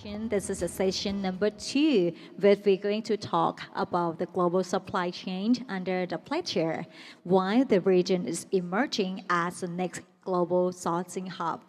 session. This is a session number 2, where we're going to talk about the global supply chain under the pledge, why the region is emerging as the next global sourcing hub.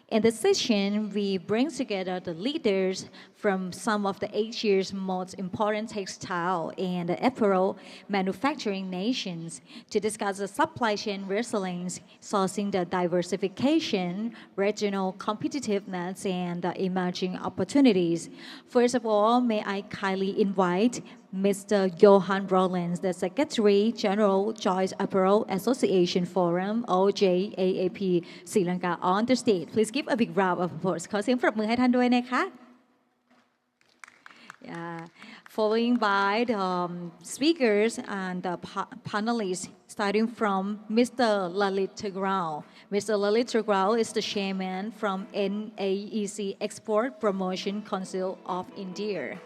In this session, we bring together the leaders from some of the Asia's most important textile and apparel manufacturing nations to discuss the supply chain resilience, sourcing the diversification, regional competitiveness, and the emerging opportunities. First of all, may I kindly invite Mr. Johan Rollins, the Secretary General Joint Apparel Association Forum (OJAAP) Sri Lanka on the stage. Please give a big round of applause. ขอเสียงปรบมือให้ท่านด้วยนะคะ Yeah. Following by the speakers and the panelists, starting from Mr. Lalit Tagral. Mr. Lalit Tagral is the chairman from NAEC Export Promotion Council of India.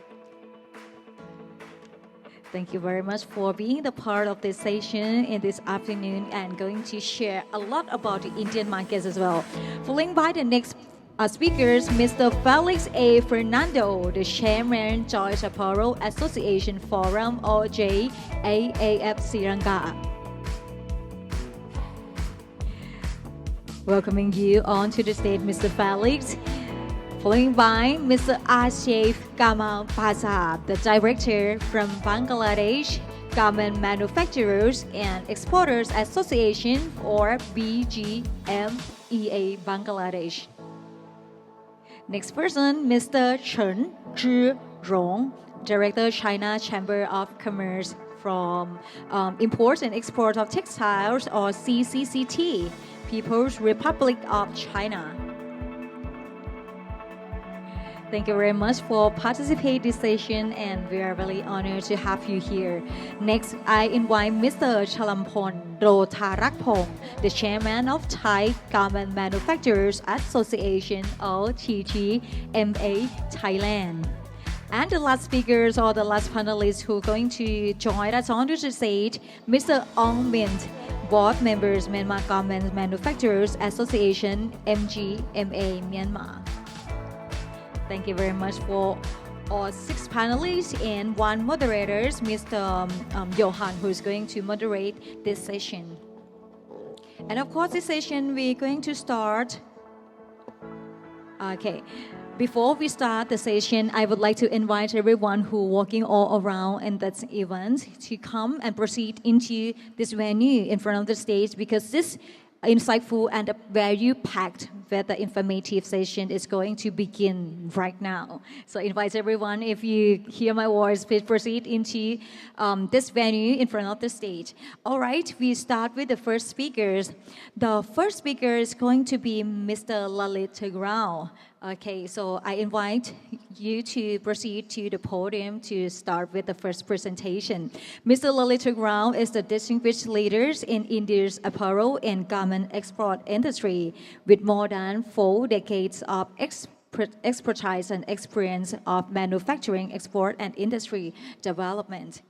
Thank you very much for being the part of this session in this afternoon and going to share a lot about the Indian markets as well. Following by the next speakers, Mr. Felix A. Fernando, the Chairman, Joint Apparel Association Forum (OJAAF) Sri Lanka. Welcoming you on to the stage, Mr. Felix. Following by Mr. Asif Kamal Pasab, the Director from Bangladesh Garment Manufacturers and Exporters Association or BGMEA Bangladesh. Next person, Mr. Chen Zhirong, Director China Chamber of Commerce from Import and Export of Textiles or CCCT, People's Republic of China. Thank you very much for participating in this session and we are really honored to have you here. Next, I invite Mr. Chalampon Rotharakpong, the Chairman of Thai Garment Manufacturers Association or TGMA Thailand. And the last speakers or the last panelists who are going to join us on the stage, Mr. Ong Mint, Board Members Myanmar Garment Manufacturers Association MGMA Myanmar. Thank you very much for all 6 panelists and 1 moderator, Mr. Johan, who is going to moderate this session. And of course, this session we're going to start. Okay. Before we start the session, I would like to invite everyone who walking all around in this event to come and proceed into this venue in front of the stage because this insightful and value-packed where the informative session is going to begin right now. So I invite everyone, if you hear my voice, please proceed into this venue in front of the stage. All right, we start with the first speakers. The first speaker is going to be Mr. Lalit Tagral. Okay, so I invite you to proceed to the podium to start with the first presentation. Mr. Lalit Tagral is the distinguished leader in India's apparel and garment export industry with more than 4 decades of expertise and experience of manufacturing, export, and industry development.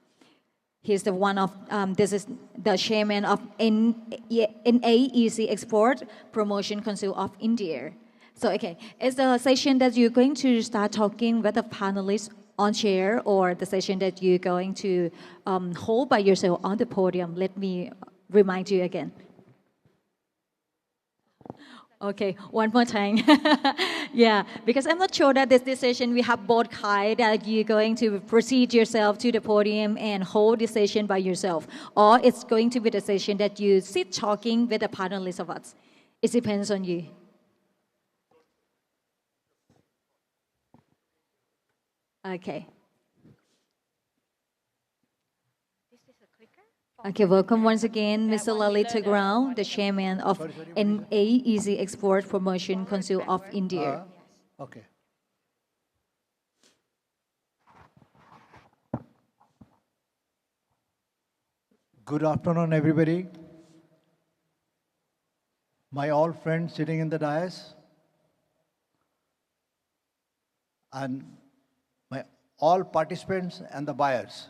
He's the one of, this is the chairman of NAEC Export Promotion Council of India. So, okay, is the session that you're going to start talking with the panelists on chair or the session that you're going to hold by yourself on the podium? Let me remind you again. Okay, one more time. Yeah, because I'm not sure that this session we have both kind that you're going to proceed yourself to the podium and hold the session by yourself. Or it's going to be the session that you sit talking with the panelists of us. It depends on you. Okay. Okay, welcome once again, Mr. Lalit Tagral, the chairman of NAEC Export Promotion Council of India. Okay. Good afternoon, everybody. My all friends sitting in the dais, and my all participants and the buyers.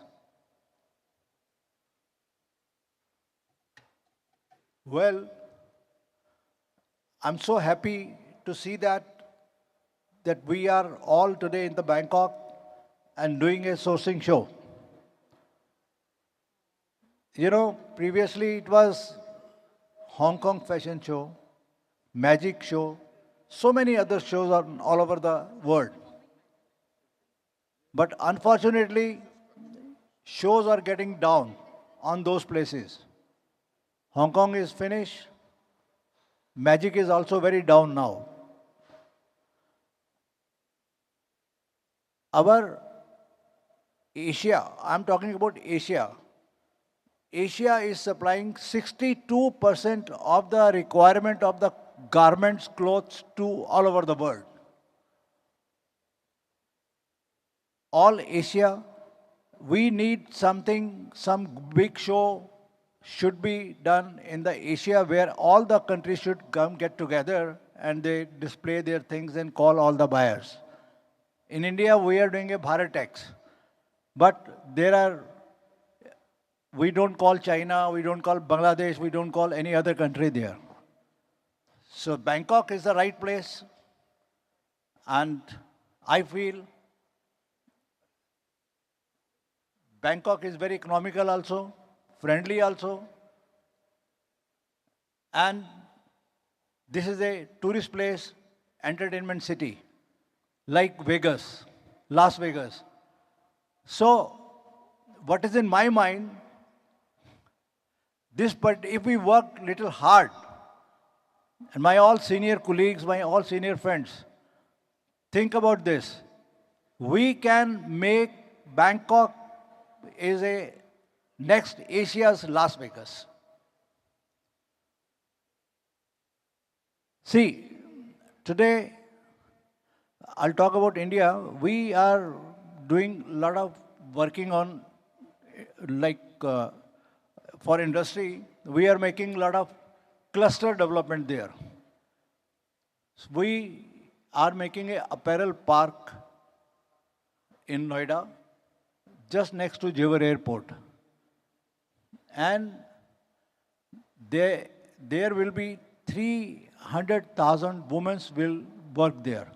Well, I'm so happy to see that that we are all today in the Bangkok and doing a sourcing show. You know, previously it was Hong Kong fashion show, magic show, so many other shows are all over the world. But unfortunately, shows are getting down on those places. Hong Kong is finished. Magic is also very down now. Our Asia, I'm talking about Asia. Asia is supplying 62% of the requirement of the garments, clothes to all over the world. All Asia, we need something, some big show should be done in the Asia where all the countries should come get together and they display their things and call all the buyers. In India, we are doing a Bharatex, but we don't call China, we don't call Bangladesh, we don't call any other country there. So Bangkok is the right place, and I feel Bangkok is very economical also, friendly also, and this is a tourist place, entertainment city, like Vegas, Las Vegas. So, what is in my mind, but if we work little hard, and my all senior colleagues, my all senior friends, think about this. We can make Bangkok is a next Asia's Las Vegas. See, today I'll talk about India. We are doing a lot of working on, for industry, we are making a lot of cluster development there. We are making an apparel park in Noida, just next to Jewar Airport. And there will be 300,000 women will work there.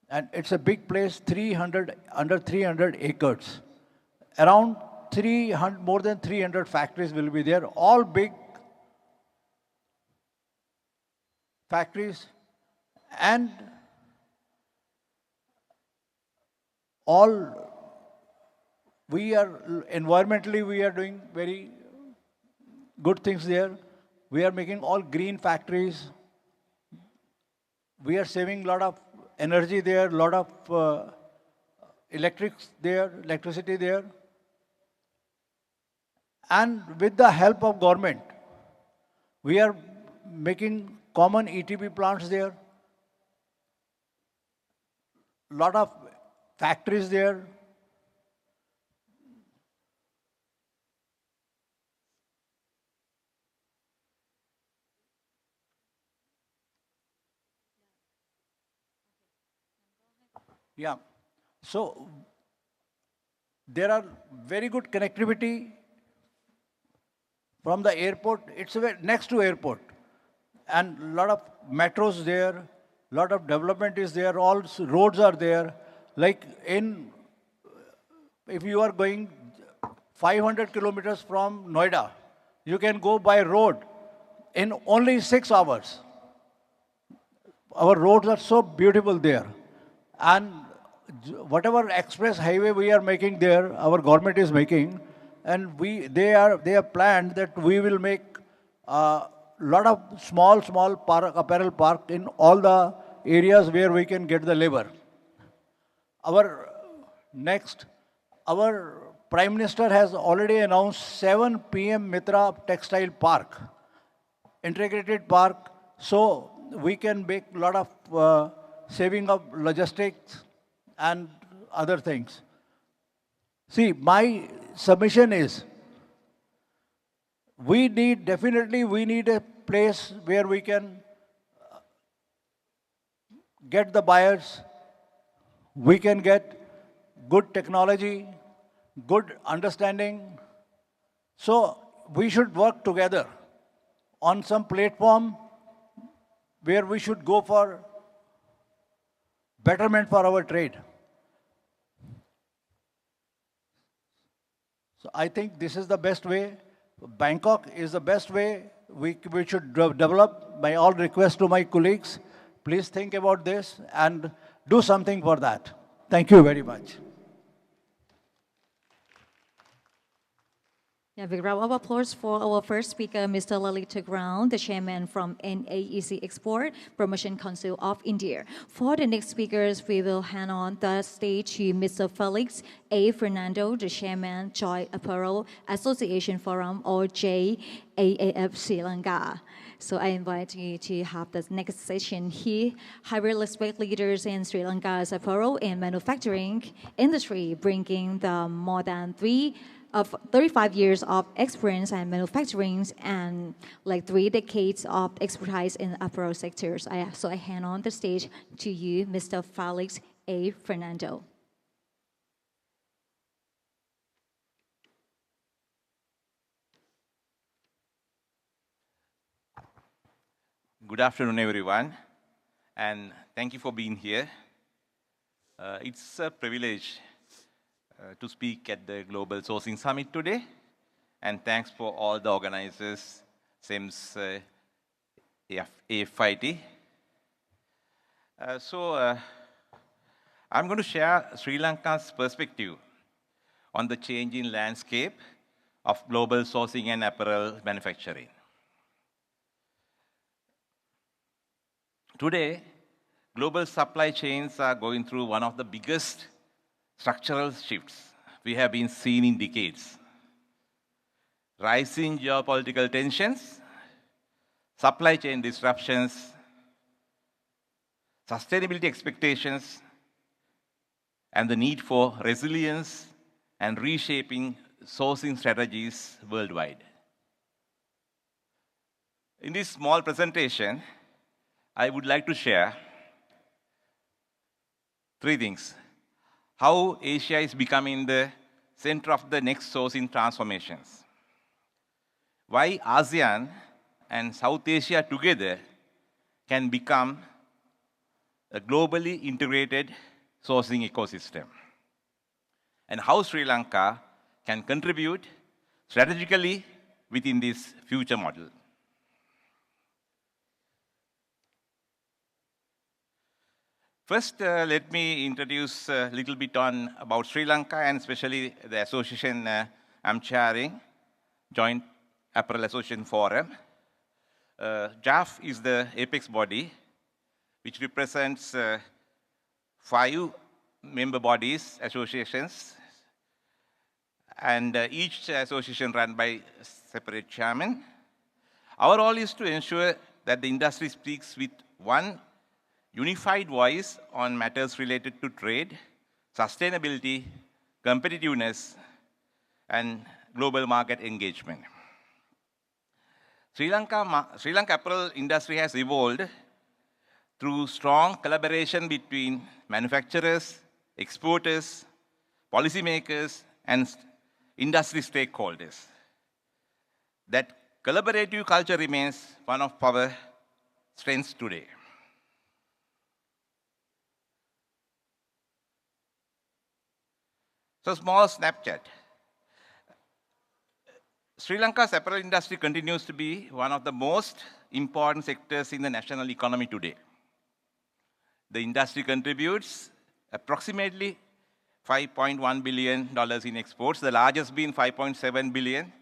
And it's a big place, under 300 acres. Around more than 300 factories will be there, all big factories, and environmentally we are doing very good things there. We are making all green factories. We are saving a lot of energy there, a lot of electricity there. And with the help of government, we are making common ETP plants there, lot of factories there. Yeah. So there are very good connectivity from the airport. It's next to airport, and a lot of metros there, lot of development is there. All roads are there. Like if you are going 500 kilometers from Noida, you can go by road in only 6 hours. Our roads are so beautiful there, and whatever express highway we are making there, our government is making, and they have planned that we will make a lot of small apparel park in all the areas where we can get the labor. Our Prime Minister has already announced 7 PM Mitra Textile Park, integrated park, so we can make a lot of saving of logistics and other things. See, my submission is, we need a place where we can get the buyers, we can get good technology, good understanding. So we should work together on some platform where we should go for betterment for our trade. So I think this is the best way. Bangkok is the best way we should develop. My all request to my colleagues, please think about this and do something for that. Thank you very much. Yeah, big round of applause for our first speaker, Mr. Lalit Ground, the chairman from NAEC Export Promotion Council of India. For the next speakers, we will hand on the stage to Mr. Felix A. Fernando, the chairman, Joy Apparel Association Forum, or JAAF Sri Lanka. So I invite you to have the next session here. Highly respected leaders in Sri Lanka's apparel and manufacturing industry, bringing the more than 35 years of experience in manufacturing and like 3 decades of expertise in apparel sectors. So I hand on the stage to you, Mr. Felix A. Fernando. Good afternoon, everyone, and thank you for being here. It's a privilege to speak at the Global Sourcing Summit today, and thanks for all the organizers, SIMS, AFIT. I'm going to share Sri Lanka's perspective on the changing landscape of global sourcing and apparel manufacturing. Today, global supply chains are going through one of the biggest structural shifts we have been seeing in decades. Rising geopolitical tensions, supply chain disruptions, sustainability expectations, and the need for resilience and reshaping sourcing strategies worldwide. In this small presentation, I would like to share 3 things. How Asia is becoming the center of the next sourcing transformations. Why ASEAN and South Asia together can become a globally integrated sourcing ecosystem. And how Sri Lanka can contribute strategically within this future model. First, let me introduce a little bit about Sri Lanka and especially the association I'm chairing, Joint Apparel Association Forum. JAF is the apex body, which represents 5 member bodies, associations, and each association run by separate chairman. Our role is to ensure that the industry speaks with one unified voice on matters related to trade, sustainability, competitiveness, and global market engagement. Sri Lanka apparel industry has evolved through strong collaboration between manufacturers, exporters, policymakers, and industry stakeholders. That collaborative culture remains one of our strengths today. So, small snapshot. Sri Lanka's apparel industry continues to be one of the most important sectors in the national economy today. The industry contributes approximately $5.1 billion in exports, the largest being $5.7 billion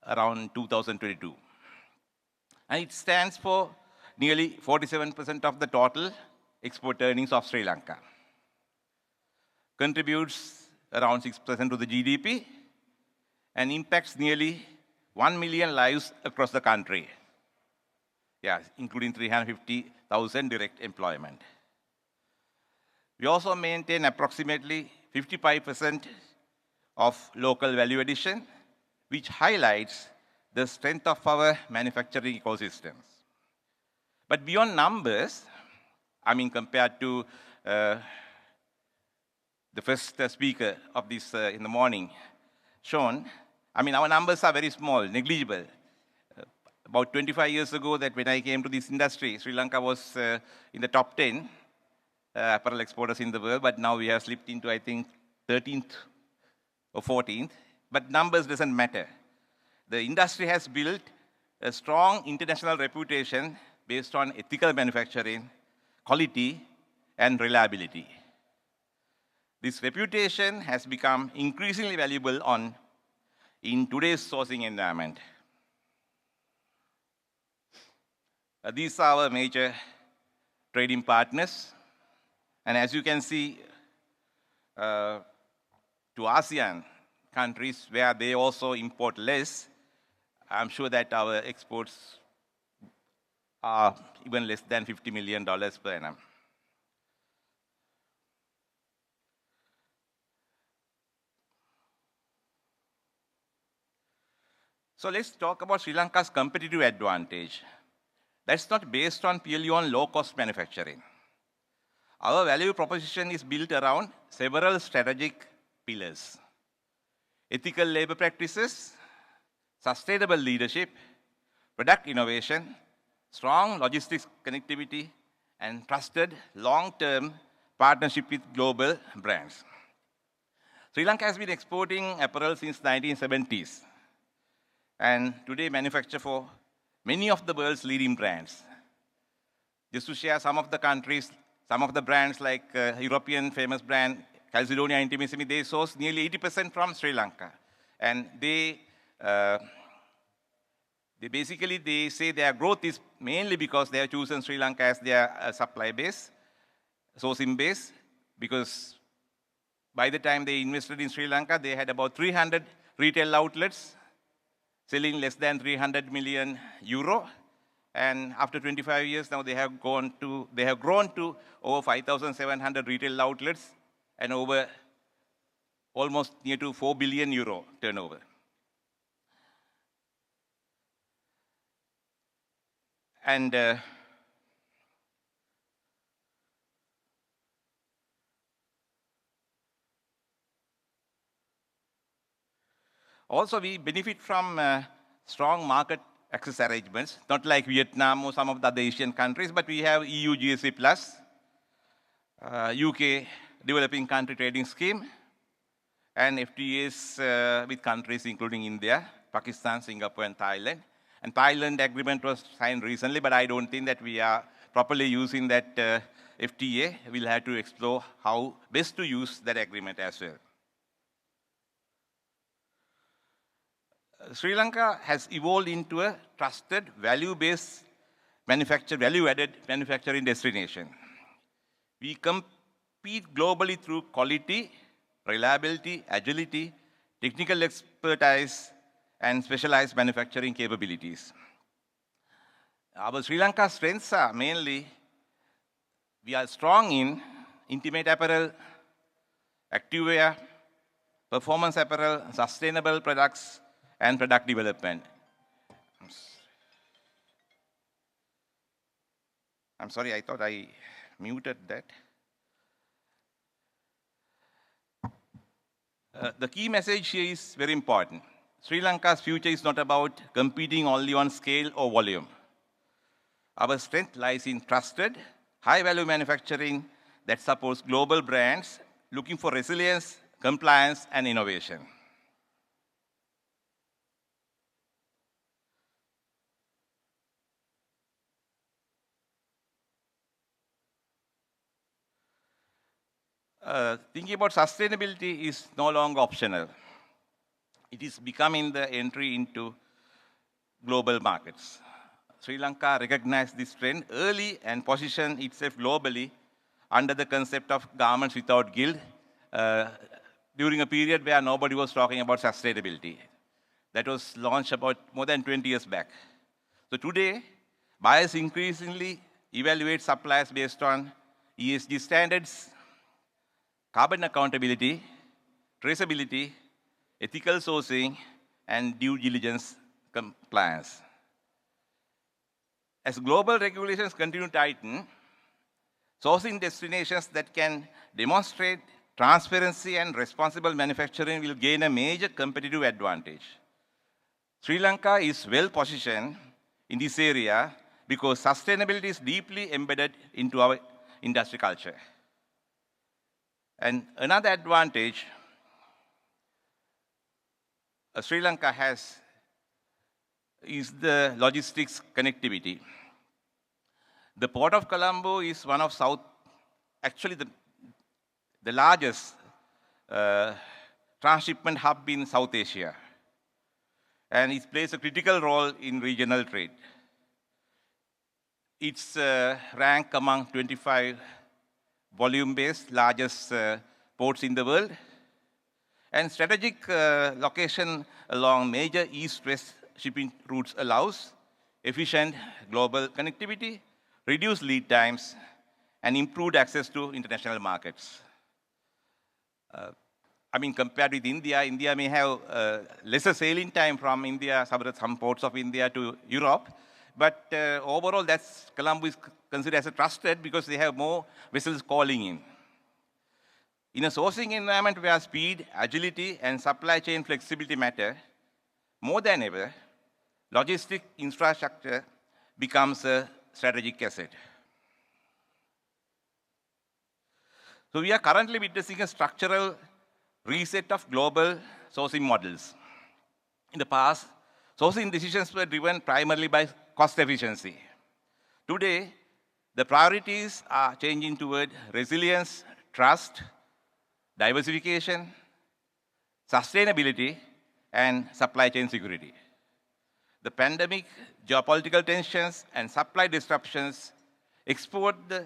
around 2022. And it stands for nearly 47% of the total export earnings of Sri Lanka. Contributes around 6% to the GDP and impacts nearly 1 million lives across the country. Yeah, including 350,000 direct employment. We also maintain approximately 55% of local value addition, which highlights the strength of our manufacturing ecosystems. But beyond numbers, compared to the first speaker of this in the morning, Sean, our numbers are very small, negligible. About 25 years ago, that when I came to this industry, Sri Lanka was in the top 10. apparel exporters in the world, but now we have slipped into, I think, 13th or 14th. But numbers doesn't matter. The industry has built a strong international reputation based on ethical manufacturing, quality, and reliability. This reputation has become increasingly valuable in today's sourcing environment. These are our major trading partners. And as you can see, to ASEAN countries where they also import less, I'm sure that our exports are even less than $50 million per annum. So let's talk about Sri Lanka's competitive advantage. That's not based purely on low-cost manufacturing. Our value proposition is built around several strategic pillars: ethical labor practices, sustainable leadership, product innovation, strong logistics connectivity, and trusted long-term partnership with global brands. Sri Lanka has been exporting apparel since 1970s, and today manufacture for many of the world's leading brands. Just to share some of the countries, some of the brands like European famous brand Calzedonia Intimissimi, they source nearly 80% from Sri Lanka. And they say their growth is mainly because they have chosen Sri Lanka as their supply base, sourcing base, because by the time they invested in Sri Lanka, they had about 300 retail outlets selling less than 300 million euro. And after 25 years now, they have grown to over 5,700 retail outlets and over almost near to 4 billion euro turnover. And also we benefit from strong market access arrangements, not like Vietnam or some of the other Asian countries, but we have EU GSP Plus, UK Developing Country Trading Scheme, and FTAs with countries including India, Pakistan, Singapore, and Thailand. And Thailand agreement was signed recently, but I don't think that we are properly using that FTA. We'll have to explore how best to use that agreement as well. Sri Lanka has evolved into a trusted, value-based value-added manufacturing destination. We compete globally through quality, reliability, agility, technical expertise, and specialized manufacturing capabilities. Our Sri Lanka strengths are mainly, we are strong in intimate apparel, activewear, performance apparel, sustainable products, and product development. I'm sorry, I thought I muted that. The key message here is very important. Sri Lanka's future is not about competing only on scale or volume. Our strength lies in trusted, high-value manufacturing that supports global brands looking for resilience, compliance, and innovation. Thinking about sustainability is no longer optional. It is becoming the entry into global markets. Sri Lanka recognized this trend early and positioned itself globally under the concept of garments without guilt during a period where nobody was talking about sustainability. That was launched about more than 20 years back. So today, buyers increasingly evaluate suppliers based on ESG standards, carbon accountability, traceability, ethical sourcing, and due diligence compliance. As global regulations continue to tighten, sourcing destinations that can demonstrate transparency and responsible manufacturing will gain a major competitive advantage. Sri Lanka is well positioned in this area because sustainability is deeply embedded into our industry culture. And another advantage Sri Lanka has is the logistics connectivity. The Port of Colombo is one of actually the largest transshipment hub in South Asia. And it plays a critical role in regional trade. It's ranked among 25 volume-based largest ports in the world. And strategic location along major east-west shipping routes allows efficient global connectivity, reduced lead times, and improved access to international markets. Compared with India, India may have lesser sailing time from India, some ports of India to Europe. But overall, Colombo is considered as a trusted because they have more vessels calling in. In a sourcing environment where speed, agility, and supply chain flexibility matter, more than ever, logistic infrastructure becomes a strategic asset. So we are currently witnessing a structural reset of global sourcing models. In the past, sourcing decisions were driven primarily by cost efficiency. Today, the priorities are changing toward resilience, trust, diversification, sustainability, and supply chain security. The pandemic, geopolitical tensions, and supply disruptions export the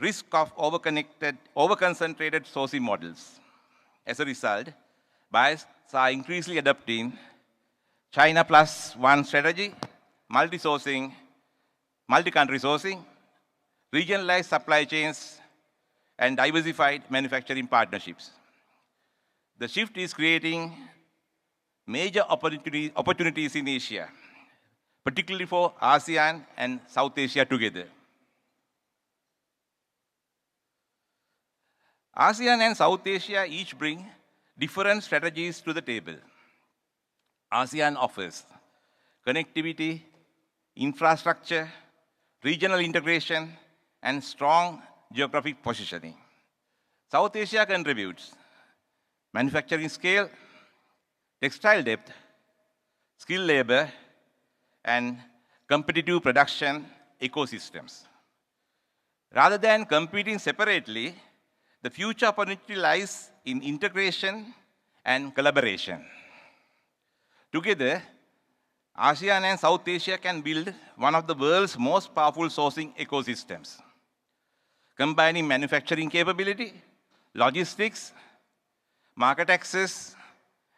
risk of over-concentrated sourcing models. As a result, buyers are increasingly adopting China plus one strategy, multi-sourcing, multi-country sourcing, regionalized supply chains, and diversified manufacturing partnerships. The shift is creating major opportunities in Asia, particularly for ASEAN and South Asia together. ASEAN and South Asia each bring different strategies to the table. ASEAN offers connectivity, infrastructure, regional integration, and strong geographic positioning. South Asia contributes manufacturing scale, textile depth, skilled labor, and competitive production ecosystems. Rather than competing separately, the future opportunity lies in integration and collaboration. Together, ASEAN and South Asia can build one of the world's most powerful sourcing ecosystems, combining manufacturing capability, logistics, market access,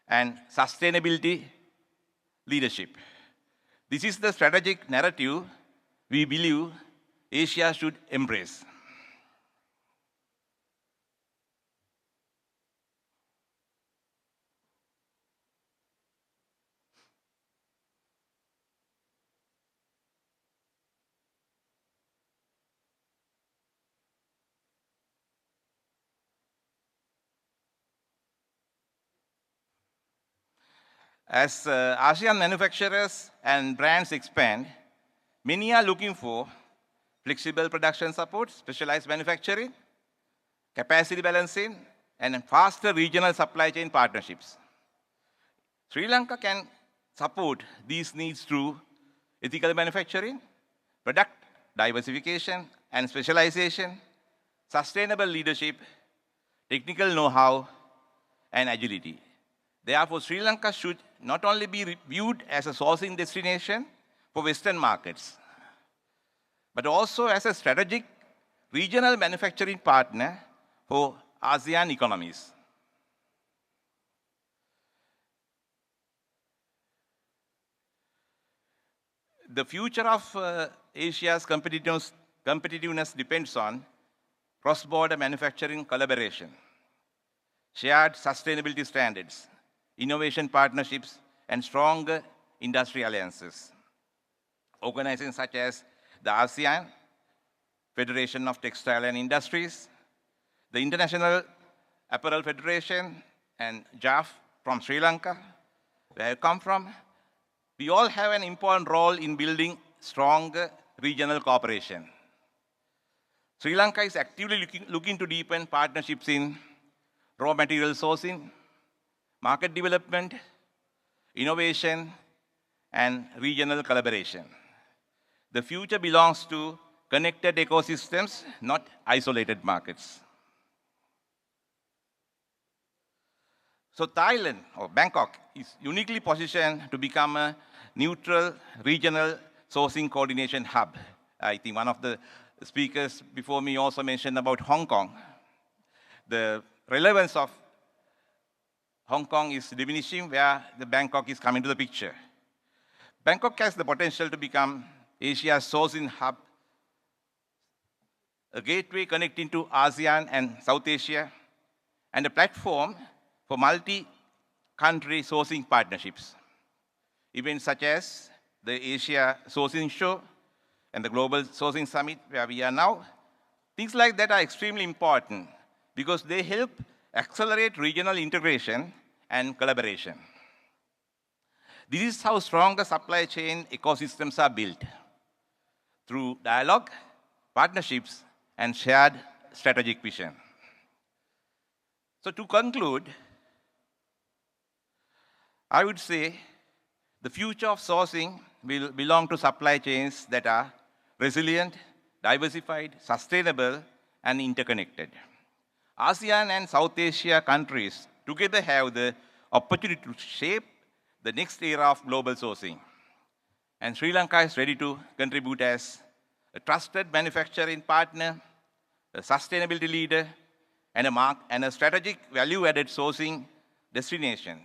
and sustainability leadership. This is the strategic narrative we believe Asia should embrace. As ASEAN manufacturers and brands expand, many are looking for flexible production support, specialized manufacturing, capacity balancing, and faster regional supply chain partnerships. Sri Lanka can support these needs through ethical manufacturing, product diversification and specialization, sustainable leadership, technical know-how, and agility. Therefore, Sri Lanka should not only be viewed as a sourcing destination for Western markets, but also as a strategic regional manufacturing partner for ASEAN economies. The future of Asia's competitiveness depends on cross-border manufacturing collaboration, shared sustainability standards, innovation partnerships, and stronger industry alliances. Organizations such as the ASEAN, Federation of Textile and Industries, the International Apparel Federation, and JAF from Sri Lanka, where I come from, we all have an important role in building stronger regional cooperation. Sri Lanka is actively looking to deepen partnerships in raw material sourcing, market development, innovation, and regional collaboration. The future belongs to connected ecosystems, not isolated markets. So Thailand, or Bangkok, is uniquely positioned to become a neutral regional sourcing coordination hub. I think one of the speakers before me also mentioned about Hong Kong. The relevance of Hong Kong is diminishing where the Bangkok is coming to the picture. Bangkok has the potential to become Asia's sourcing hub, a gateway connecting to ASEAN and South Asia, and a platform for multi-country sourcing partnerships. Events such as the Asia Sourcing Show and the Global Sourcing Summit, where we are now, things like that are extremely important because they help accelerate regional integration and collaboration. This is how stronger supply chain ecosystems are built, through dialogue, partnerships, and shared strategic vision. So to conclude, I would say the future of sourcing will belong to supply chains that are resilient, diversified, sustainable, and interconnected. ASEAN and South Asia countries together have the opportunity to shape the next era of global sourcing. And Sri Lanka is ready to contribute as a trusted manufacturing partner, a sustainability leader, and a strategic value-added sourcing destination.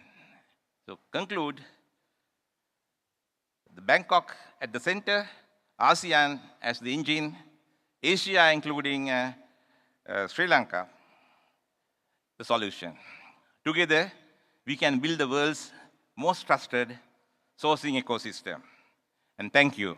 So conclude, the Bangkok at the center, ASEAN as the engine, Asia including Sri Lanka, the solution. Together, we can build the world's most trusted sourcing ecosystem. And thank you.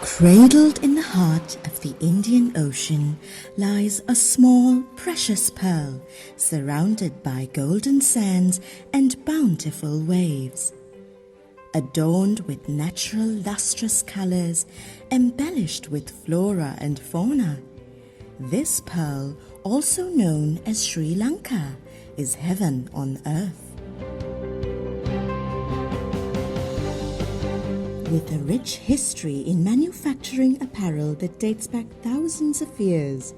Cradled in the heart of the Indian Ocean lies a small, precious pearl surrounded by golden sands and bountiful waves. Adorned with natural lustrous colors, embellished with flora and fauna, this pearl, also known as Sri Lanka, is heaven on earth. With a rich history in manufacturing apparel that dates back thousands of years,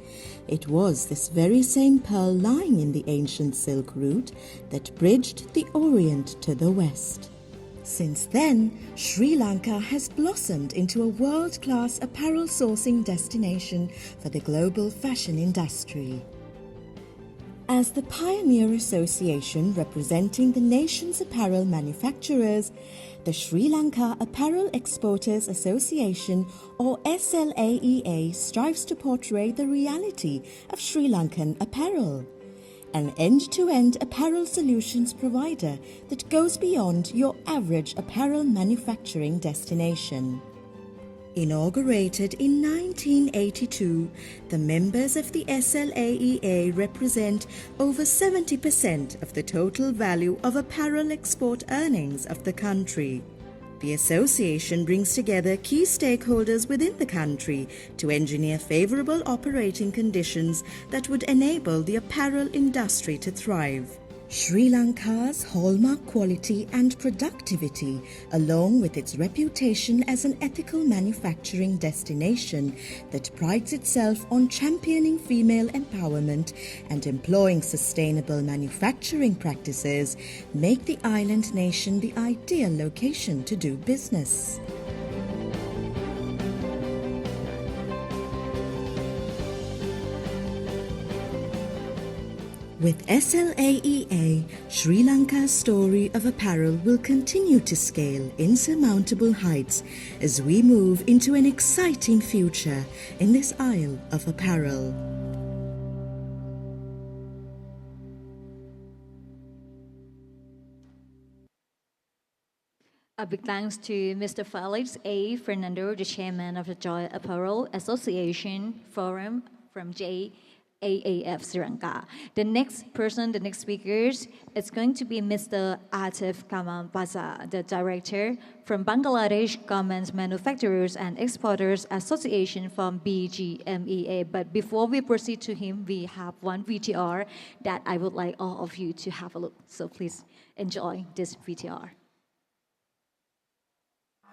it was this very same pearl lying in the ancient Silk Route that bridged the Orient to the West. Since then, Sri Lanka has blossomed into a world-class apparel sourcing destination for the global fashion industry. As the pioneer association representing the nation's apparel manufacturers, the Sri Lanka Apparel Exporters Association, or SLAEA, strives to portray the reality of Sri Lankan apparel. An end-to-end apparel solutions provider that goes beyond your average apparel manufacturing destination. Inaugurated in 1982, the members of the SLAEA represent over 70% of the total value of apparel export earnings of the country. The association brings together key stakeholders within the country to engineer favorable operating conditions that would enable the apparel industry to thrive. Sri Lanka's hallmark quality and productivity, along with its reputation as an ethical manufacturing destination that prides itself on championing female empowerment and employing sustainable manufacturing practices, make the island nation the ideal location to do business. With SLAEA, Sri Lanka's story of apparel will continue to scale insurmountable heights as we move into an exciting future in this isle of apparel. A big thanks to Mr. Felix A. Fernando, the chairman of the Joy Apparel Association Forum from JAAF Sri Lanka. The next person, the next speakers, is going to be Mr. Atif Kamal Baza, the director from Bangladesh Garments Manufacturers and Exporters Association from BGMEA. But before we proceed to him, we have one VTR that I would like all of you to have a look. So please enjoy this VTR.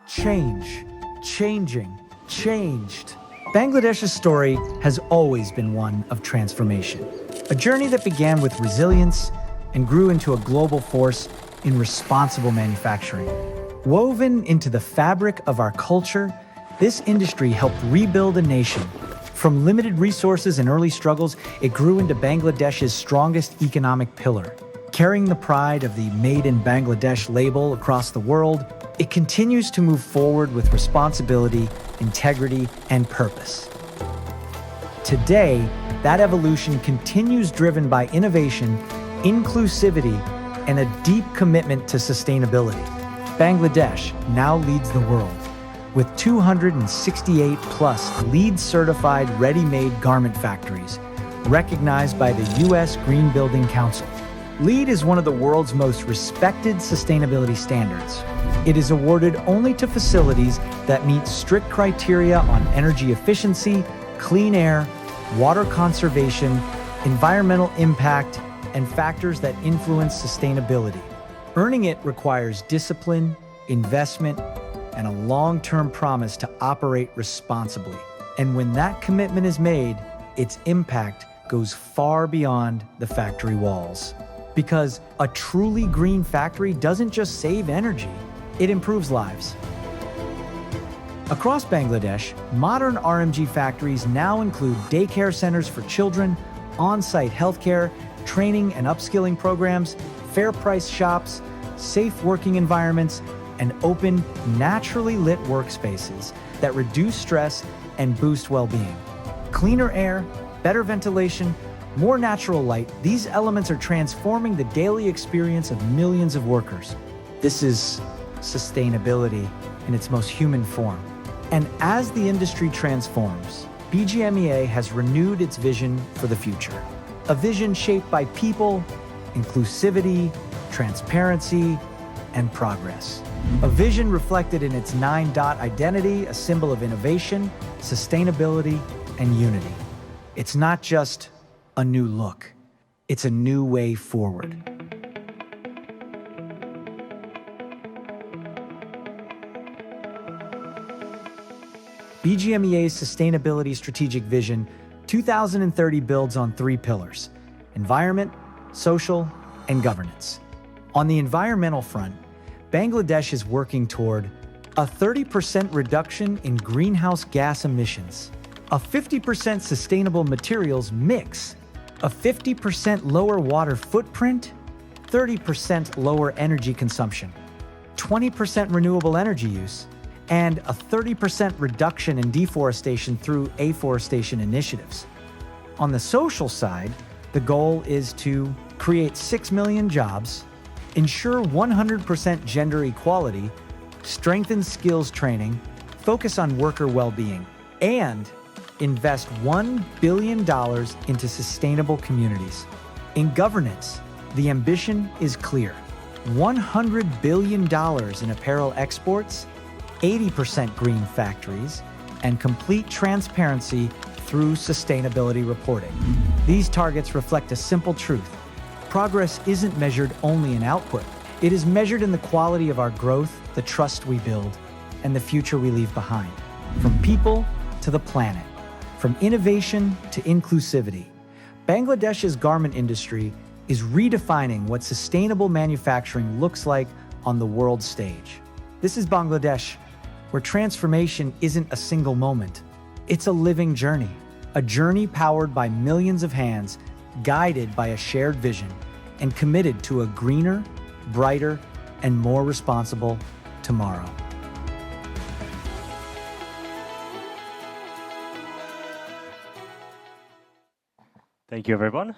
Change, changing, changed. Bangladesh's story has always been one of transformation. A journey that began with resilience and grew into a global force in responsible manufacturing. Woven into the fabric of our culture, this industry helped rebuild a nation. From limited resources and early struggles, it grew into Bangladesh's strongest economic pillar. Carrying the pride of the Made in Bangladesh label across the world, it continues to move forward with responsibility, integrity, and purpose. Today, that evolution continues driven by innovation, inclusivity, and a deep commitment to sustainability. Bangladesh now leads the world with 268 plus LEED-certified ready-made garment factories, recognized by the U.S. Green Building Council. LEED is one of the world's most respected sustainability standards. It is awarded only to facilities that meet strict criteria on energy efficiency, clean air, water conservation, environmental impact, and factors that influence sustainability. Earning it requires discipline, investment, and a long-term promise to operate responsibly. And when that commitment is made, its impact goes far beyond the factory walls. Because a truly green factory doesn't just save energy, it improves lives. Across Bangladesh, modern RMG factories now include daycare centers for children, on-site healthcare, training and upskilling programs, fair price shops, safe working environments, and open, naturally lit workspaces that reduce stress and boost well-being. Cleaner air, better ventilation, more natural light, these elements are transforming the daily experience of millions of workers. This is sustainability in its most human form. And as the industry transforms, BGMEA has renewed its vision for the future. A vision shaped by people, inclusivity, transparency, and progress. A vision reflected in its 9-dot identity, a symbol of innovation, sustainability, and unity. It's not just a new look, it's a new way forward. BGMEA's Sustainability Strategic Vision 2030 builds on 3 pillars: environment, social, and governance. On the environmental front, Bangladesh is working toward a 30% reduction in greenhouse gas emissions, a 50% sustainable materials mix, a 50% lower water footprint, 30% lower energy consumption, 20% renewable energy use, and a 30% reduction in deforestation through afforestation initiatives. On the social side, the goal is to create 6 million jobs, ensure 100% gender equality, strengthen skills training, focus on worker well-being, and invest $1 billion into sustainable communities. In governance, the ambition is clear: $100 billion in apparel exports, 80% green factories, and complete transparency through sustainability reporting. These targets reflect a simple truth: progress isn't measured only in output. It is measured in the quality of our growth, the trust we build, and the future we leave behind. From people to the planet, from innovation to inclusivity, Bangladesh's garment industry is redefining what sustainable manufacturing looks like on the world stage. This is Bangladesh, where transformation isn't a single moment. It's a living journey, a journey powered by millions of hands, guided by a shared vision, and committed to a greener, brighter, and more responsible tomorrow. Thank you, everyone.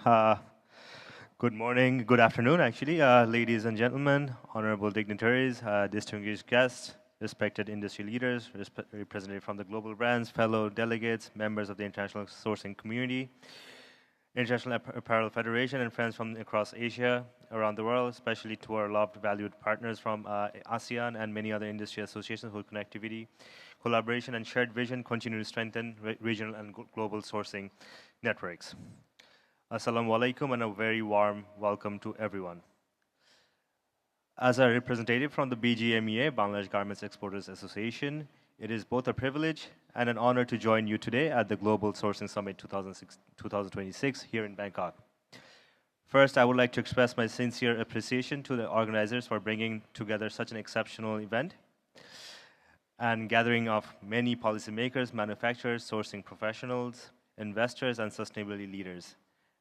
Good morning, good afternoon, actually, ladies and gentlemen, honorable dignitaries, distinguished guests, respected industry leaders, representative from the global brands, fellow delegates, members of the international sourcing community, International Apparel Federation, and friends from across Asia, around the world, especially to our loved, valued partners from ASEAN and many other industry associations whose connectivity, collaboration, and shared vision continue to strengthen regional and global sourcing networks. Assalamu alaikum and a very warm welcome to everyone. As a representative from the BGMEA, Bangladesh Garments Exporters Association, it is both a privilege and an honor to join you today at the Global Sourcing Summit 2026 here in Bangkok. First, I would like to express my sincere appreciation to the organizers for bringing together such an exceptional event and gathering of many policymakers, manufacturers, sourcing professionals, investors, and sustainability leaders.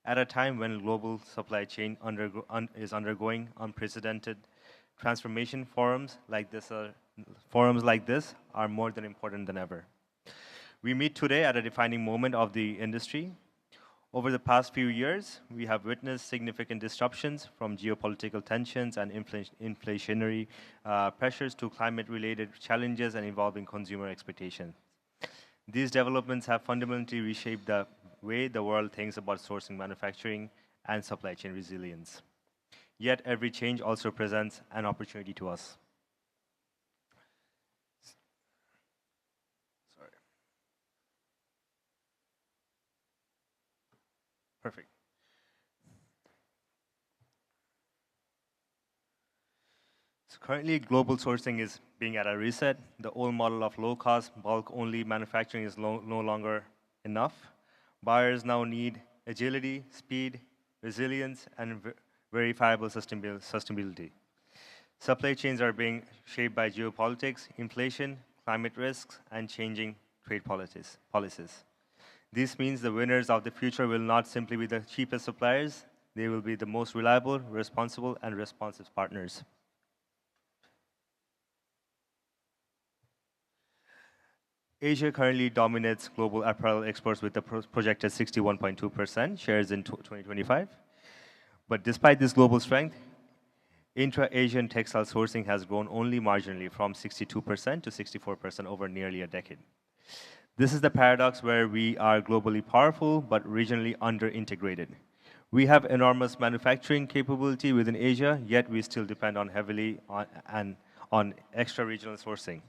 At a time when global supply chain is undergoing unprecedented transformation, forums like this are more than important than ever. We meet today at a defining moment of the industry. Over the past few years, we have witnessed significant disruptions from geopolitical tensions and inflationary pressures to climate-related challenges and evolving consumer expectations. These developments have fundamentally reshaped the way the world thinks about sourcing, manufacturing, and supply chain resilience. Yet every change also presents an opportunity to us. Sorry. Perfect. So currently, global sourcing is being at a reset. The old model of low-cost, bulk-only manufacturing is no longer enough. Buyers now need agility, speed, resilience, and verifiable sustainability. Supply chains are being shaped by geopolitics, inflation, climate risks, and changing trade policies. This means the winners of the future will not simply be the cheapest suppliers, they will be the most reliable, responsible, and responsive partners. Asia currently dominates global apparel exports with a projected 61.2% shares in 2025. But despite this global strength, intra-Asian textile sourcing has grown only marginally from 62% to 64% over nearly a decade. This is the paradox where we are globally powerful but regionally under-integrated. We have enormous manufacturing capability within Asia, yet we still depend heavily on extra-regional sourcing.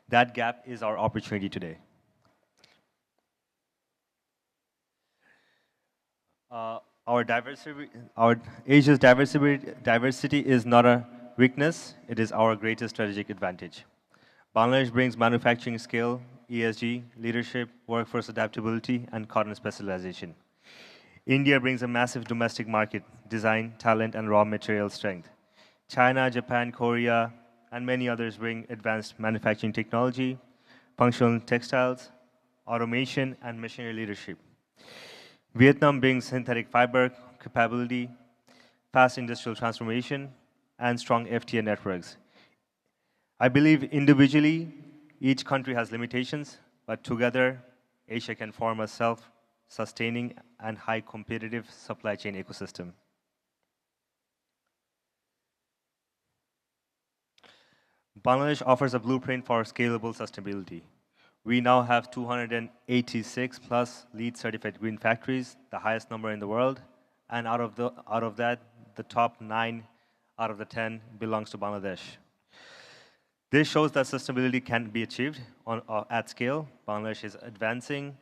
That gap is our opportunity today. Asia's diversity is not a weakness, it is our greatest strategic advantage. Bangladesh brings manufacturing scale, ESG, leadership, workforce adaptability, and cotton specialization. India brings a massive domestic market, design, talent, and raw material strength. China, Japan, Korea, and many others bring advanced manufacturing technology, functional textiles, automation, and machinery leadership. Vietnam brings synthetic fiber capability, fast industrial transformation, and strong FTA networks. I believe individually, each country has limitations, but together, Asia can form a self-sustaining and high competitive supply chain ecosystem. Bangladesh offers a blueprint for scalable sustainability. We now have 286 plus LEED certified green factories, the highest number in the world, and out of that, the top 9 out of the 10 belongs to Bangladesh. This shows that sustainability can be achieved at scale. Bangladesh is advancing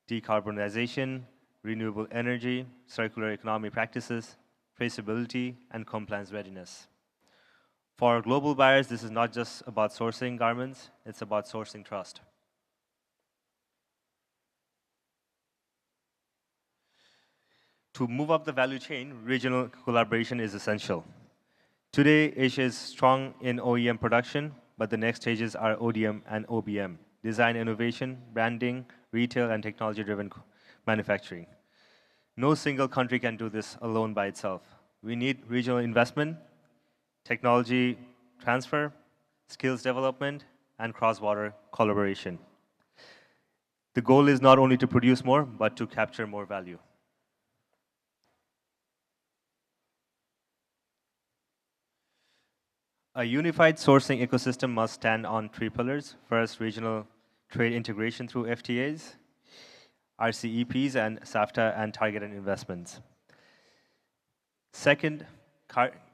decarbonization, renewable energy, circular economy practices, traceability, and compliance readiness. For global buyers, this is not just about sourcing garments, it's about sourcing trust. To move up the value chain, regional collaboration is essential. Today, Asia is strong in OEM production, but the next stages are ODM and OBM, design innovation, branding, retail, and technology-driven manufacturing. No single country can do this alone by itself. We need regional investment, technology transfer, skills development, and cross-border collaboration. The goal is not only to produce more, but to capture more value. A unified sourcing ecosystem must stand on three pillars. First, regional trade integration through FTAs, RCEPs, and SAFTA and targeted investments. Second,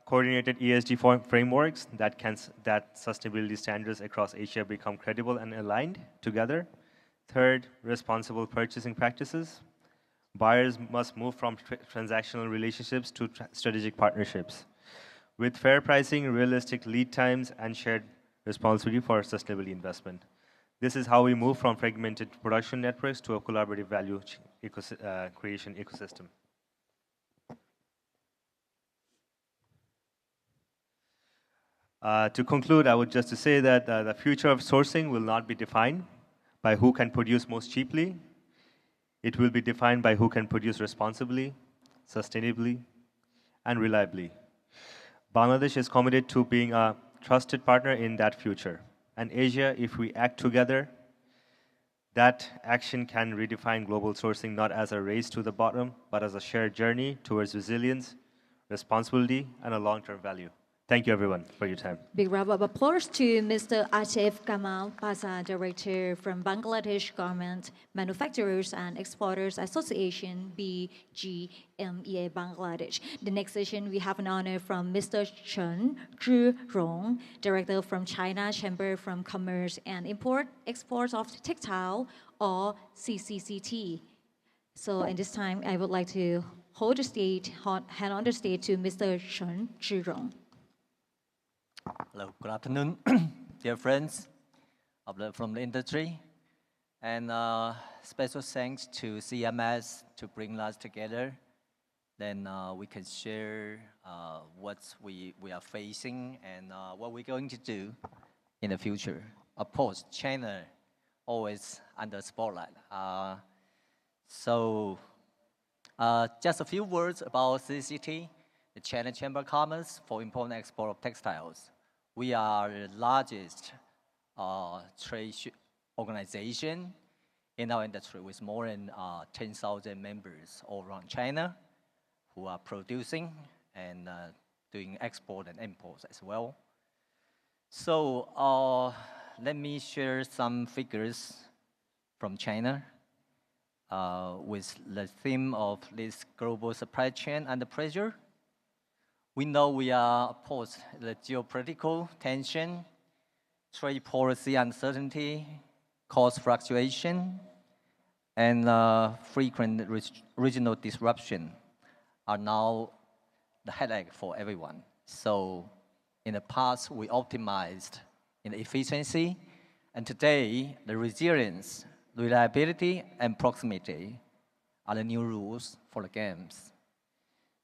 coordinated ESG frameworks that sustainability standards across Asia become credible and aligned together. Third, responsible purchasing practices. Buyers must move from transactional relationships to strategic partnerships with fair pricing, realistic lead times, and shared responsibility for sustainability investment. This is how we move from fragmented production networks to a collaborative value creation ecosystem. To conclude, I would just to say that the future of sourcing will not be defined by who can produce most cheaply. It will be defined by who can produce responsibly, sustainably, and reliably. Bangladesh is committed to being a trusted partner in that future. And Asia, if we act together, that action can redefine global sourcing not as a race to the bottom, but as a shared journey towards resilience, responsibility, and a long-term value. Thank you, everyone, for your time. Big round of applause to Mr. Asif Kamal Paza, Director from Bangladesh Garment Manufacturers and Exporters Association, BGMEA Bangladesh. The next session, we have an honor from Mr. Chen Zhirong, Director from China Chamber from Commerce and Exports of Textile, or CCCT. So in this time, I would like to hand on the stage to Mr. Chen Zhirong. Hello, good afternoon, dear friends from the industry. And special thanks to CMS to bring us together. Then we can share what we are facing and what we're going to do in the future. Of course, China always under spotlight. So just a few words about CCT, the China Chamber of Commerce for import and export of textiles. We are the largest trade organization in our industry with more than 10,000 members all around China who are producing and doing export and imports as well. So let me share some figures from China with the theme of this global supply chain under pressure. We know we are, of course, the geopolitical tension, trade policy uncertainty, cost fluctuation, and frequent regional disruption are now the headache for everyone. So in the past, we optimized in efficiency, and today, the resilience, reliability, and proximity are the new rules for the games.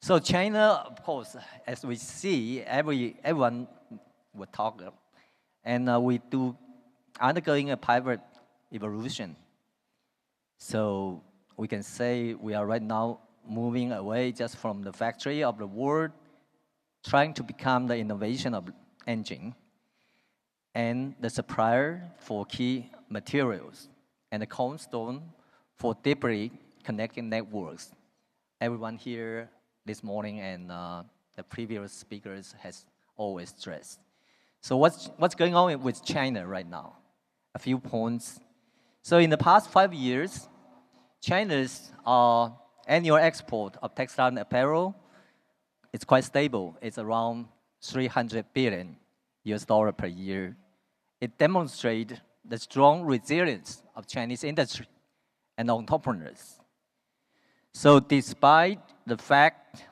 So China, of course, as we see, everyone will talk, and we do undergoing a pivot evolution. So we can say we are right now moving away just from the factory of the world, trying to become the innovation of engine and the supplier for key materials and the cornerstone for deeply connecting networks. Everyone here this morning and the previous speakers has always stressed. So what's going on with China right now? A few points. So in the past 5 years, China's annual export of textile and apparel is quite stable. It's around $300 billion per year. It demonstrates the strong resilience of Chinese industry and entrepreneurs. So despite the fact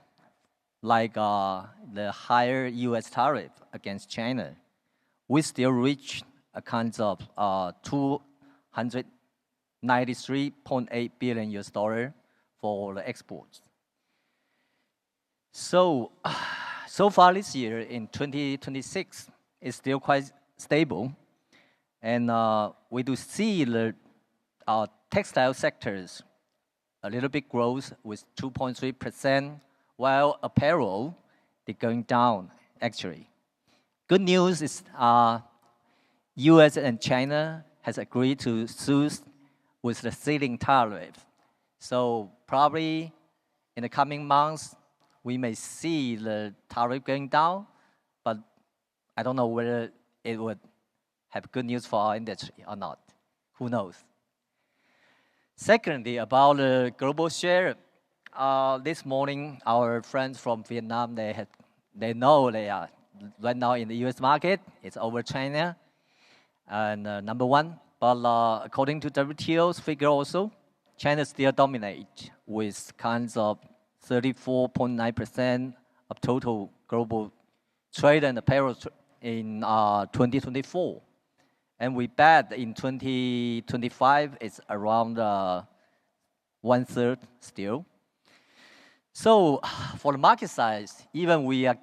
like the higher US tariff against China, we still reach a kind of $293.8 billion for the exports. So far this year in 2026, it's still quite stable. And we do see the textile sectors a little bit growth with 2.3%, while apparel, they're going down, actually. Good news is US and China has agreed to soothe with the ceiling tariff. So probably in the coming months, we may see the tariff going down, but I don't know whether it would have good news for our industry or not. Who knows? Secondly, about the global share, this morning our friends from Vietnam, they know they are right now in the U.S. market. It's over China, and number one. But according to WTO's figure also, China still dominates with kinds of 34.9% of total global trade and apparel in 2024. And we bet in 2025 it's around 1/3 still. So for the market size, even we are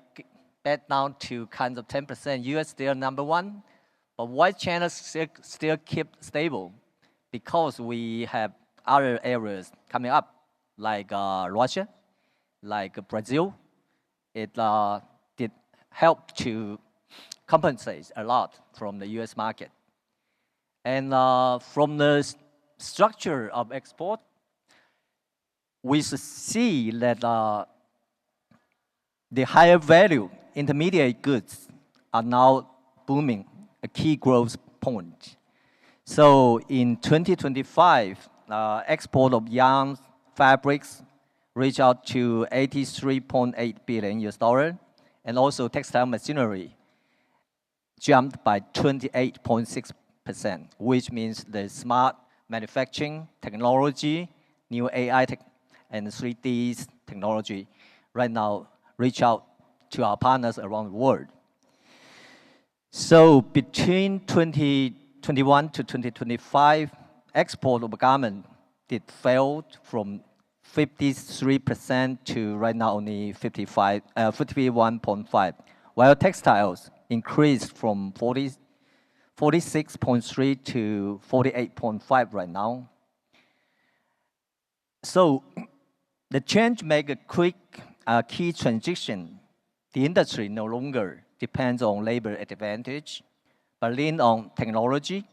bet down to kinds of 10%, US still number one, but why China still keep stable? Because we have other areas coming up, like Russia, like Brazil. It did help to compensate a lot from the US market. And from the structure of export, we see that the higher value intermediate goods are now booming, a key growth point. So in 2025, export of yarns, fabrics reached out to 83.8 billion US dollar, and also textile machinery jumped by 28.6%, which means the smart manufacturing technology, new AI and 3D technology right now reach out to our partners around the world. So between 2021 to 2025, export of garment did fail from 53% to right now only 51.5, while textiles increased from 46.3 to 48.5 right now. So the change make a quick key transition. The industry no longer depends on labor advantage, but lean on technology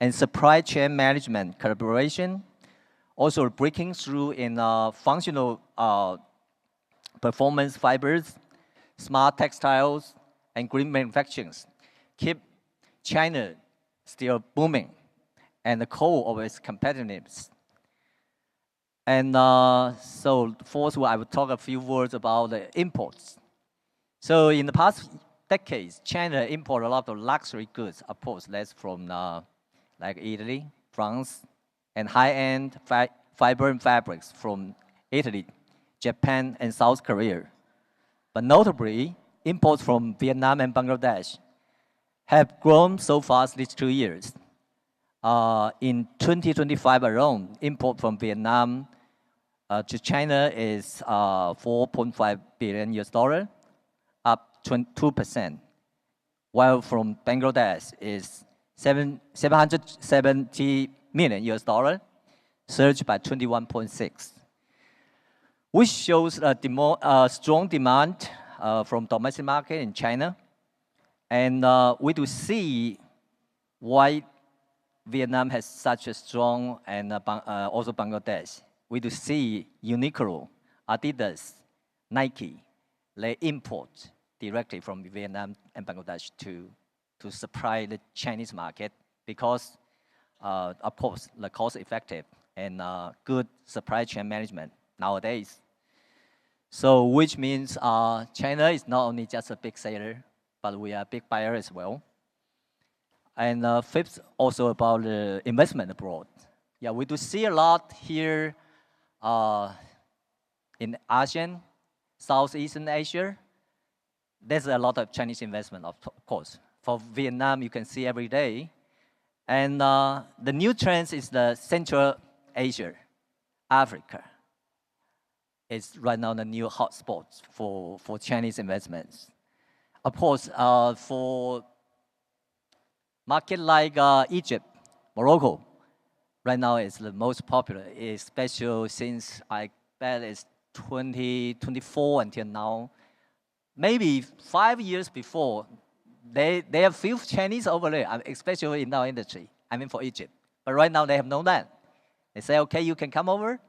and supply chain management collaboration, also breaking through in functional performance fibers, smart textiles, and green manufacturing. Keep China still booming and the core of its competitiveness. And so fourth, I will talk a few words about the imports. So in the past decades, China import a lot of luxury goods, of course, that's from like Italy, France, and high-end fiber and fabrics from Italy, Japan, and South Korea. But notably, imports from Vietnam and Bangladesh have grown so fast these 2 years. In 2025 alone, import from Vietnam to China is 4.5 billion US dollar, up 2%, while from Bangladesh is 770 million US dollar, surged by 21.6, which shows a strong demand from domestic market in China. And we do see why Vietnam has such a strong, and also Bangladesh. We do see Uniqlo, Adidas, Nike, they import directly from Vietnam and Bangladesh to supply the Chinese market because, of course, the cost effective and good supply chain management nowadays. So which means China is not only just a big seller, but we are a big buyer as well. And fifth, also about the investment abroad. Yeah, we do see a lot here in ASEAN, Southeastern Asia. There's a lot of Chinese investment, of course. For Vietnam, you can see every day. And the new trend is the Central Asia, Africa. It's right now the new hotspot for Chinese investments. Of course, for market like Egypt, Morocco, right now is the most popular, especially since I bet it's 2024 until now. Maybe 5 years before, they have few Chinese over there, especially in our industry. I mean for Egypt. But right now they have no land. They say, okay, you can come over,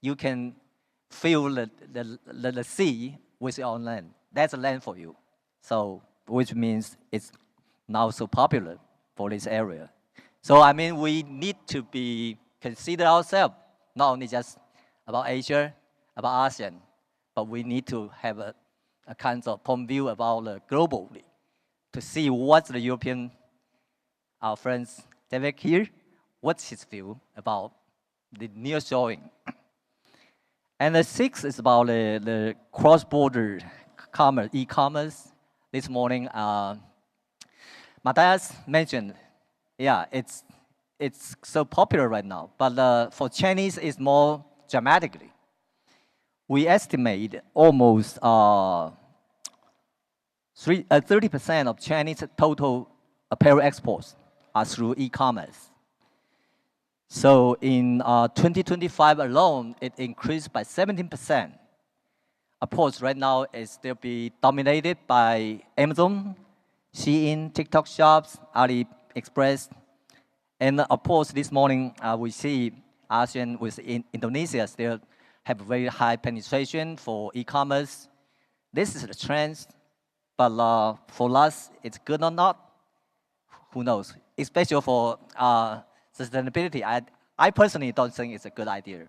you can feel the sea with your own land. That's a land for you. So which means it's now so popular for this area. So I mean, we need to be consider ourselves not only just about Asia, about ASEAN, but we need to have a kind of point of view about globally to see what the European, our friends David here, what's his view about the nearshoring. And the sixth is about the cross-border commerce, e-commerce. This morning, Matthias mentioned, yeah, it's so popular right now. But for Chinese, it's more dramatically. We estimate almost 30% of Chinese total apparel exports are through e-commerce. So in 2025 alone, it increased by 17%. Of course, right now it's still be dominated by Amazon, Shein, TikTok shops, AliExpress. And of course, this morning we see ASEAN with Indonesia still have very high penetration for e-commerce. This is the trend, but for us, it's good or not, who knows? Especially for sustainability, I personally don't think it's a good idea.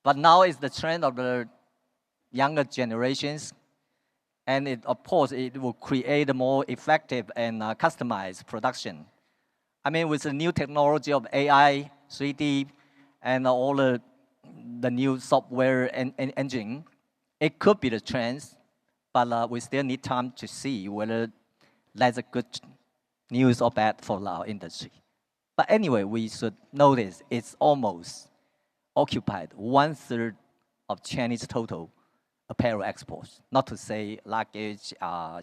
But now it's the trend of the younger generations, and of course, it will create a more effective and customized production. I mean, with the new technology of AI, 3D, and all the new software and engine, it could be the trends, but we still need time to see whether that's a good news or bad for our industry. But anyway, we should notice it's almost occupied 1/3 of Chinese total apparel exports, not to say luggage,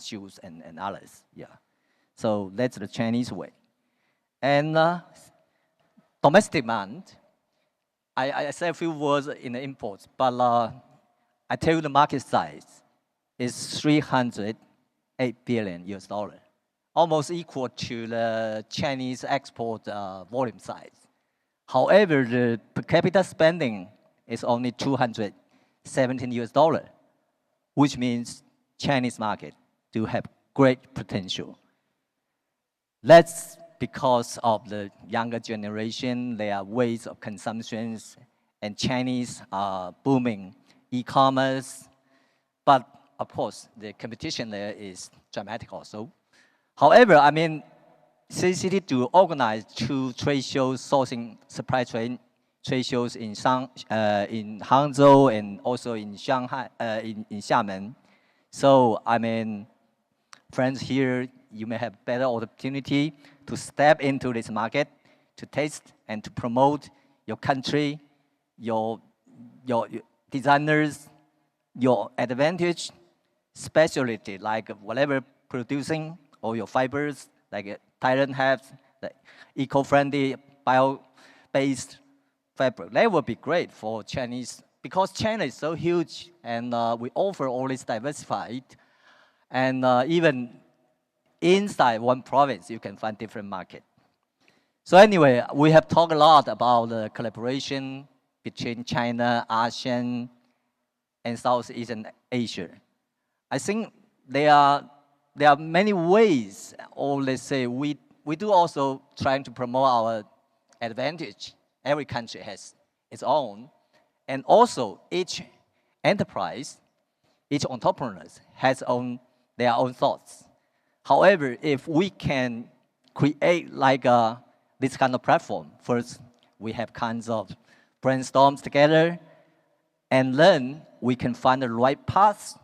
shoes, and others. Yeah. So that's the Chinese way. And domestic demand, I say a few words in the imports, but I tell you the market size is $308 billion US, almost equal to the Chinese export volume size. However, the per capita spending is only $217 US, which means Chinese market do have great potential. That's because of the younger generation, their ways of consumption, and Chinese are booming e-commerce. But of course, the competition there is dramatic also. However, I mean, CCT to organize 2 trade shows, sourcing supply chain trade shows in Hangzhou and also in Shanghai, in Xiamen. So, I mean, friends here, you may have better opportunity to step into this market, to taste and to promote your country, your designers, your advantage, specialty, like whatever producing, or your fibers, like Thailand has, the eco-friendly, bio-based fabric. That would be great for Chinese, because China is so huge, and we offer all this diversified, and even inside one province, you can find different market. So anyway, we have talked a lot about the collaboration between China, ASEAN, and Southeastern Asia. I think there are many ways, or let's say we do also trying to promote our advantage. Every country has its own, and also each enterprise, each entrepreneur has their own thoughts. However, if we can create like this kind of platform, first we have kinds of brainstorms together, and then we can find the right path,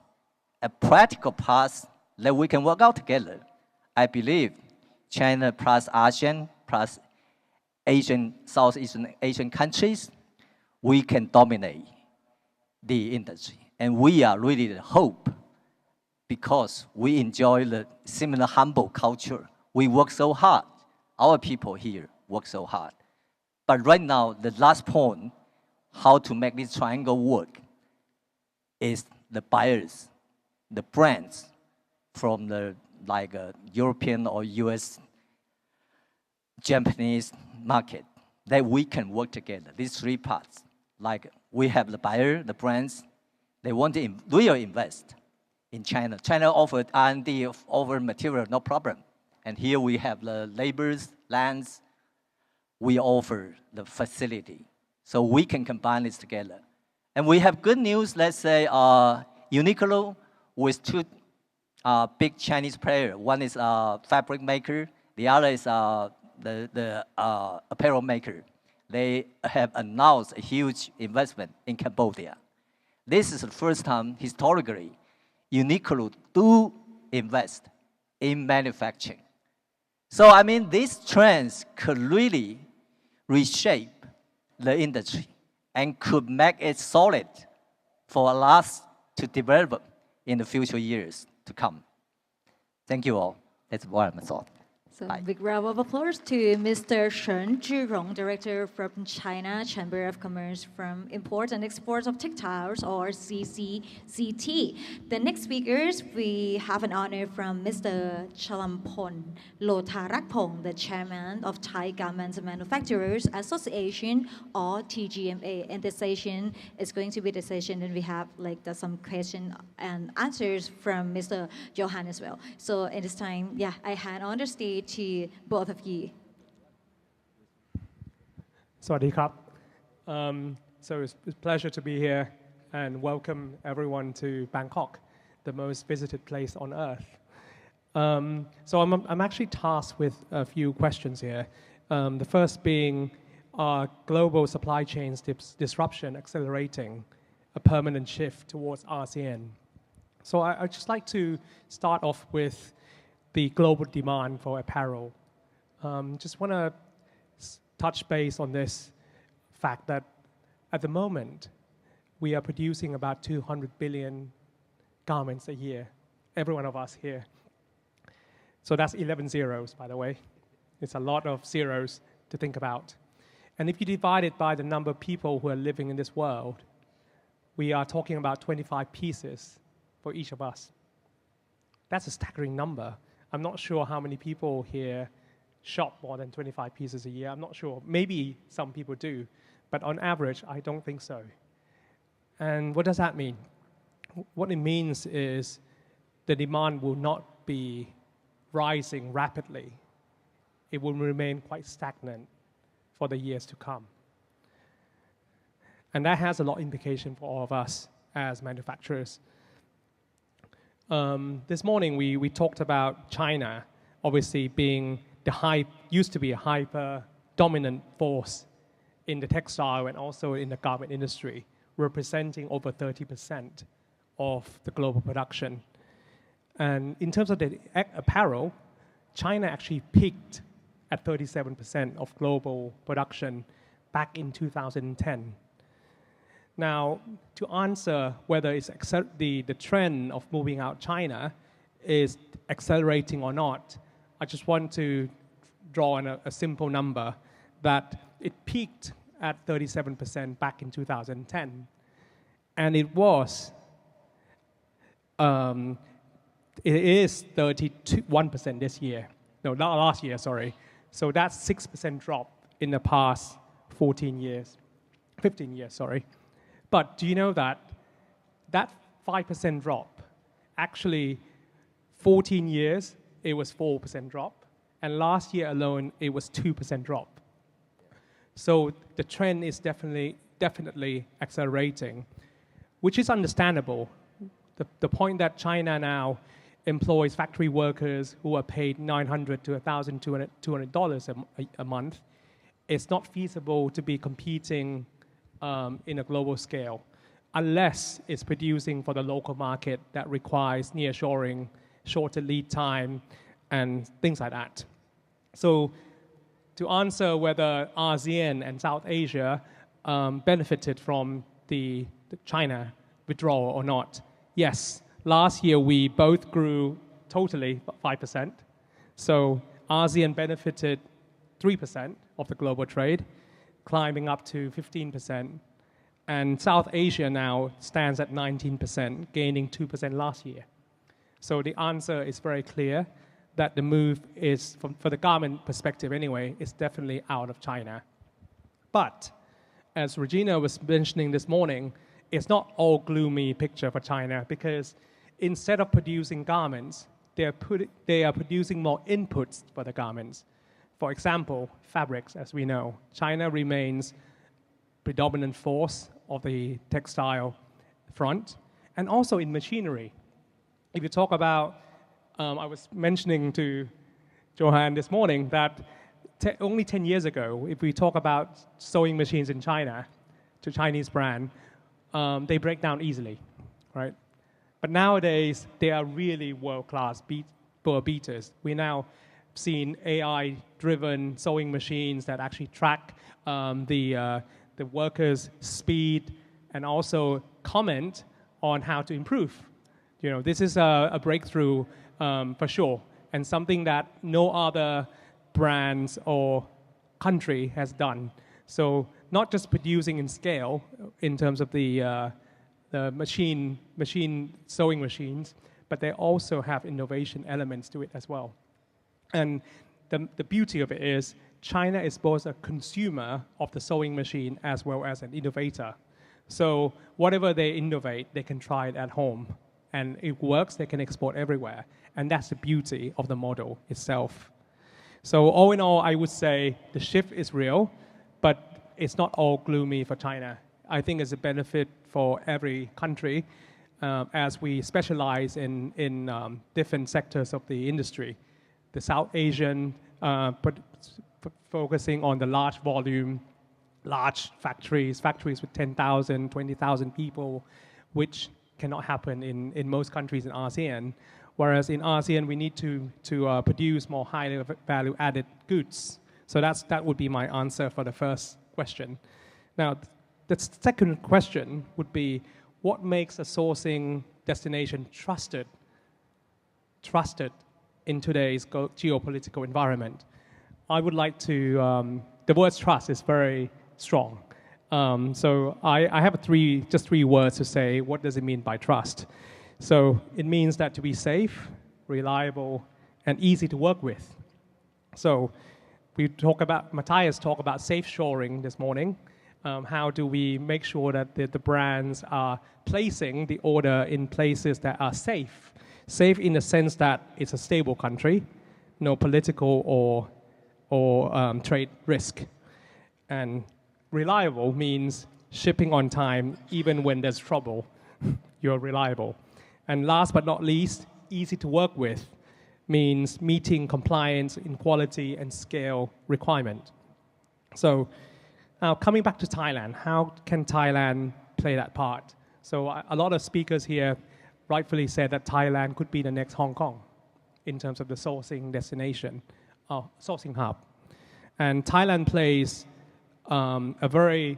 a practical path that we can work out together. I believe China plus ASEAN plus Asian, Southeastern Asian countries, we can dominate the industry. And we are really the hope, because we enjoy the similar humble culture. We work so hard. Our people here work so hard. But right now, the last point, how to make this triangle work, is the buyers, the brands from the European or US, Japanese market, that we can work together. These 3 parts, like we have the buyer, the brands, they want to really invest in China. China offered R&D over material, no problem. And here we have the labors, lands. We offer the facility. So we can combine this together. And we have good news, let's say Uniqlo with two big Chinese players. One is a fabric maker, the other is the apparel maker. They have announced a huge investment in Cambodia. This is the first time historically Uniqlo do invest in manufacturing. So I mean, these trends could really reshape the industry and could make it solid for us to develop in the future years to come. Thank you all. That's what I'm thought. So Bye. big round of applause to Mr. Shen Zhirong, Director from China Chamber of Commerce from Import and Exports of Textiles, or CCCT. The next speakers, we have an honor from Mr. Chalampon Lotarakpong, the Chairman of Thai Garment Manufacturers Association, or TGMA. And this session is going to be the session, and we have some question and answers from Mr. Johan as well. So at this time, yeah, I hand on the stage to both of you. สวัสดีครับ So it's a pleasure to be here and welcome everyone to Bangkok, the most visited place on earth. So I'm actually tasked with a few questions here. The first being, are global supply chains disruption accelerating a permanent shift towards ASEAN? So I'd just like to start off with the global demand for apparel. Just want to touch base on this fact that at the moment, we are producing about 200 billion garments a year, every one of us here. So that's 11 zeros, by the way. It's a lot of zeros to think about. And if you divide it by the number of people who are living in this world, we are talking about 25 pieces for each of us. That's a staggering number. I'm not sure how many people here shop more than 25 pieces a year. I'm not sure. Maybe some people do. But on average, I don't think so. And what does that mean? What it means is the demand will not be rising rapidly. It will remain quite stagnant for the years to come. And that has a lot of implication for all of us as manufacturers. This morning, we talked about China, obviously being used to be a hyper-dominant force in the textile and also in the garment industry, representing over 30% of the global production. And in terms of the apparel, China actually peaked at 37% of global production back in 2010. Now, to answer whether it's the trend of moving out China is accelerating or not, I just want to draw on a simple number that it peaked at 37% back in 2010. And it is 31% this year. No, not last year, sorry. So that's 6% drop in the past 15 years, sorry. But do you know that 5% drop, actually 14 years, it was 4% drop. And last year alone, it was 2% drop. So the trend is definitely accelerating, which is understandable. The point that China now employs factory workers who are paid $900 to $1,200 a month, it's not feasible to be competing in a global scale unless it's producing for the local market that requires nearshoring, shorter lead time, and things like that. So to answer whether ASEAN and South Asia benefited from the China withdrawal or not, yes. Last year, we both grew totally 5%. So ASEAN benefited 3% of the global trade, climbing up to 15%. And South Asia now stands at 19%, gaining 2% last year. So the answer is very clear that the move is, for the garment perspective anyway, is definitely out of China. But as Regina was mentioning this morning, it's not all gloomy picture for China, because instead of producing garments, they are producing more inputs for the garments. For example, fabrics, as we know. China remains predominant force of the textile front, and also in machinery. If you talk about, I was mentioning to Johan this morning that only 10 years ago, if we talk about sewing machines in China, to Chinese brand, they break down easily, right? But nowadays, they are really world-class beaters. We now seen AI-driven sewing machines that actually track the workers' speed and also comment on how to improve. This is a breakthrough for sure, and something that no other brands or country has done. So not just producing in scale in terms of the machine sewing machines, but they also have innovation elements to it as well. And the beauty of it is China is both a consumer of the sewing machine as well as an innovator. So whatever they innovate, they can try it at home. And it works, they can export everywhere. And that's the beauty of the model itself. So all in all, I would say the shift is real, but it's not all gloomy for China. I think it's a benefit for every country as we specialize in different sectors of the industry. The South Asian, focusing on the large volume, large factories with 10,000, 20,000 people, which cannot happen in most countries in ASEAN. Whereas in ASEAN, we need to produce more highly value-added goods. So that would be my answer for the first question. Now, the second question would be, what makes a sourcing destination trusted in today's geopolitical environment? I would like to, the word trust is very strong. So I have just three words to say, what does it mean by trust? So it means that to be safe, reliable, and easy to work with. So Matthias talked about safe shoring this morning. How do we make sure that the brands are placing the order in places that are safe? Safe in the sense that it's a stable country, no political or trade risk. And reliable means shipping on time even when there's trouble. You're reliable. And last but not least, easy to work with means meeting compliance in quality and scale requirement. So now coming back to Thailand, how can Thailand play that part? So a lot of speakers here rightfully said that Thailand could be the next Hong Kong in terms of the sourcing destination, sourcing hub. And Thailand plays a very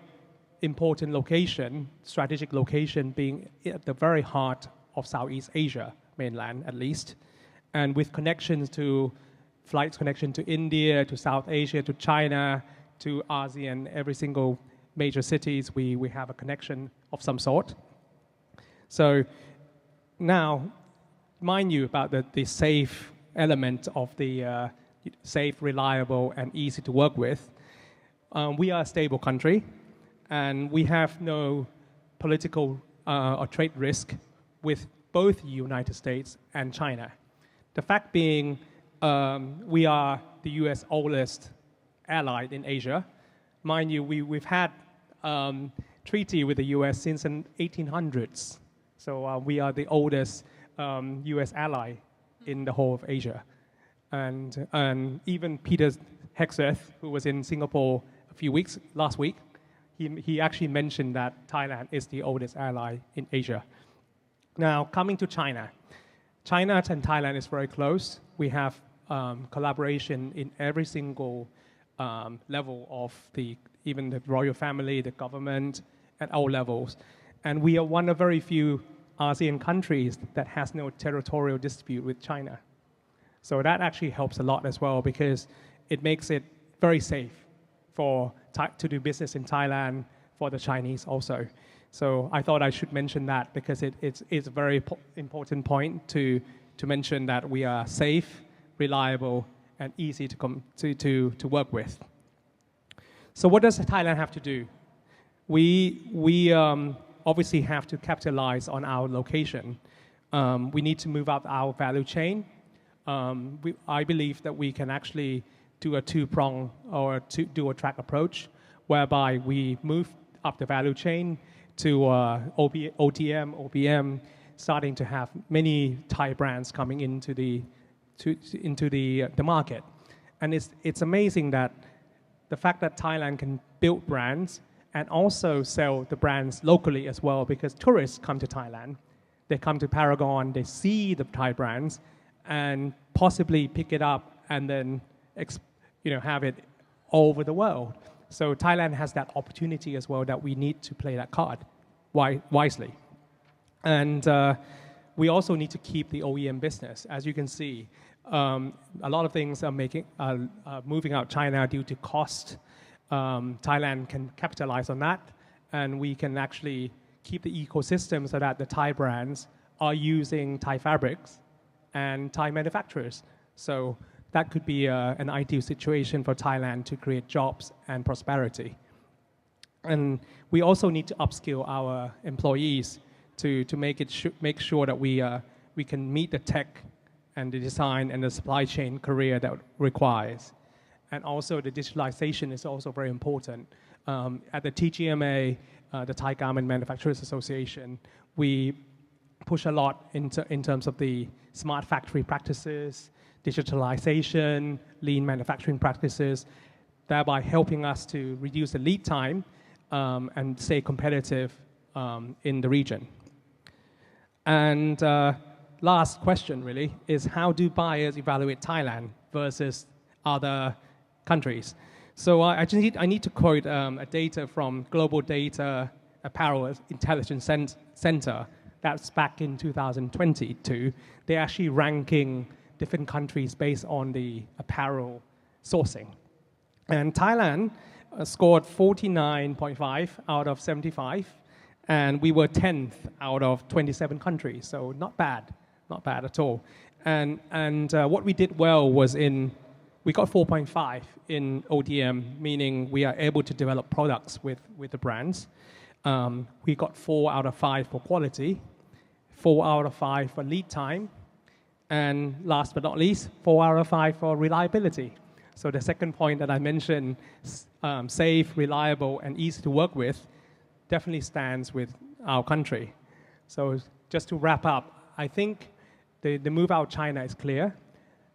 important location, strategic location, being at the very heart of Southeast Asia, mainland at least, and with flights connection to India, to South Asia, to China, to ASEAN, every single major cities, we have a connection of some sort. So now, mind you about the safe element of the safe, reliable, and easy to work with. We are a stable country, and we have no political or trade risk with both the United States and China. The fact being, we are the US oldest ally in Asia. Mind you, we've had treaty with the US since the 1800s. So we are the oldest US ally in the whole of Asia. And even Peter Hegseth, who was in Singapore last week, he actually mentioned that Thailand is the oldest ally in Asia. Now, coming to China. China and Thailand is very close. We have collaboration in every single level of even the royal family, the government, at all levels. And we are one of very few ASEAN countries that has no territorial dispute with China. So that actually helps a lot as well, because it makes it very safe to do business in Thailand for the Chinese also. So I thought I should mention that, because it's a very important point to mention that we are safe, reliable, and easy to work with. So what does Thailand have to do? We obviously have to capitalize on our location. We need to move up our value chain. I believe that we can actually do a two-prong or dual-track approach, whereby we move up the value chain to ODM, OBM, starting to have many Thai brands coming into the market. And it's amazing that the fact that Thailand can build brands and also sell the brands locally as well, because tourists come to Thailand, they come to Paragon, they see the Thai brands, and possibly pick it up and then have it all over the world. So Thailand has that opportunity as well, that we need to play that card wisely. And we also need to keep the OEM business. As you can see, a lot of things are moving out China due to cost. Thailand can capitalize on that, and we can actually keep the ecosystem so that the Thai brands are using Thai fabrics and Thai manufacturers. So that could be an ideal situation for Thailand to create jobs and prosperity. And we also need to upskill our employees to make sure that we can meet the tech and the design and the supply chain career that requires. And also the digitalization is also very important. At the TGMA, the Thai Garment Manufacturers Association, we push a lot in terms of the smart factory practices, digitalization, lean manufacturing practices, thereby helping us to reduce the lead time and stay competitive in the region. And last question really is, how do buyers evaluate Thailand versus other countries? So I need to quote a data from Global Data Apparel Intelligence Center. That's back in 2022. They're actually ranking different countries based on the apparel sourcing. And Thailand scored 49.5 out of 75, and we were 10th out of 27 countries, so not bad at all. And what we did well was we got 4.5 in ODM, meaning we are able to develop products with the brands. We got 4 out of 5 for quality, 4 out of 5 for lead time, and last but not least, 4 out of 5 for reliability. So the second point that I mentioned, safe, reliable, and easy to work with, definitely stands with our country. So just to wrap up, I think the move out China is clear,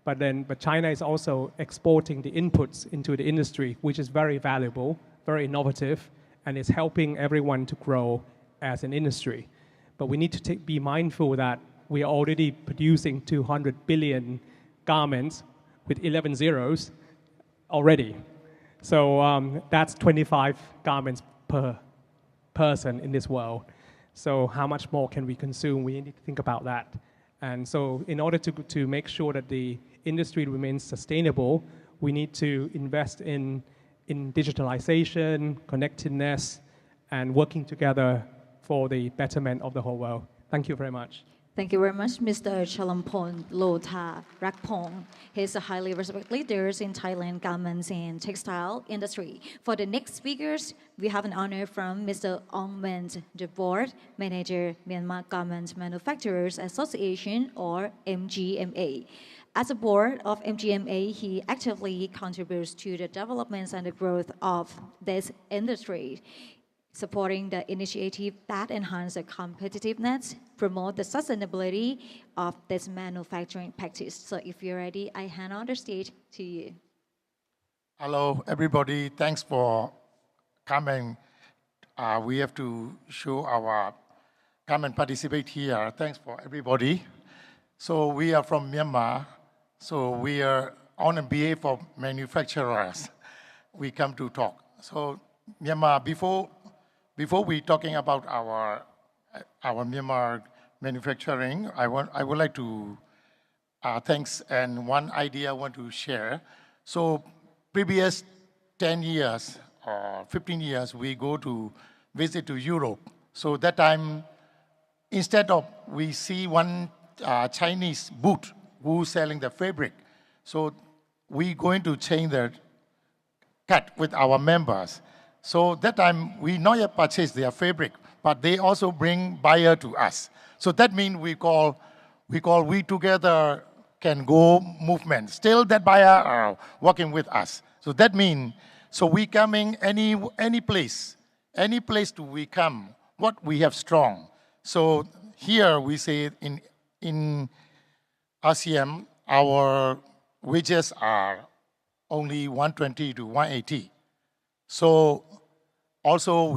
but China is also exporting the inputs into the industry, which is very valuable, very innovative, and is helping everyone to grow as an industry. But we need to be mindful that we are already producing 200 billion garments with 11 zeros already. So that's 25 garments per person in this world. So how much more can we consume? We need to think about that. And so in order to make sure that the industry remains sustainable, we need to invest in digitalization, connectedness, and working together for the betterment of the whole world. Thank you very much. Thank you very much, Mr. Chalampon Lotha Rakpong. He's a highly respected leader in Thailand garments and textile industry. For the next speakers, we have an honor from Mr. Ong Ment, the board manager, Myanmar Garment Manufacturers Association, or MGMA. As a board of MGMA, he actively contributes to the developments and the growth of this industry, supporting the initiative that enhance the competitiveness, promote the sustainability of this manufacturing practice. So if you're ready, I hand on the stage to you. Hello, everybody. Thanks for coming. We have to show our come and participate here. Thanks for everybody. So we are from Myanmar. So we are on behalf of manufacturers. We come to talk. So Myanmar, before we talking about our Myanmar manufacturing, I would like to thanks, and one idea I want to share. So previous 10 years or 15 years, we go to visit to Europe. So that time, instead of we see one Chinese booth who's selling the fabric, so we going to change the cut with our members. So that time, we not yet purchase their fabric, but they also bring buyer to us. So that means we call we call We Together Can Go movement. Still that buyer are working with us. So that means, so we coming any place to we come, what we have strong. So here we say in ASEAN, our wages are only 120 to 180. So also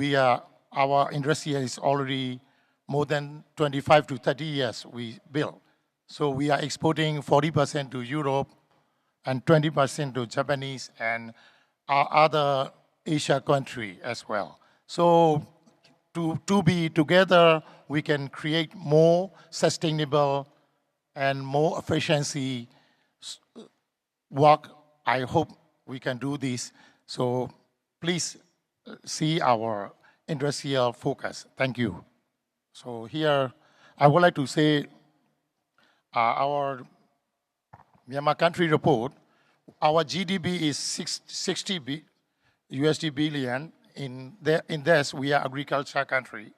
our industry is already more than 25 to 30 years we built. So we are exporting 40% to Europe and 20% to Japanese and our other Asia country as well. So to be together, we can create more sustainable and more efficiency work. I hope we can do this. So please see our industrial focus. Thank you. So here, I would like to say our Myanmar country report, our GDP is 60 USD billion. In this, we are agriculture country.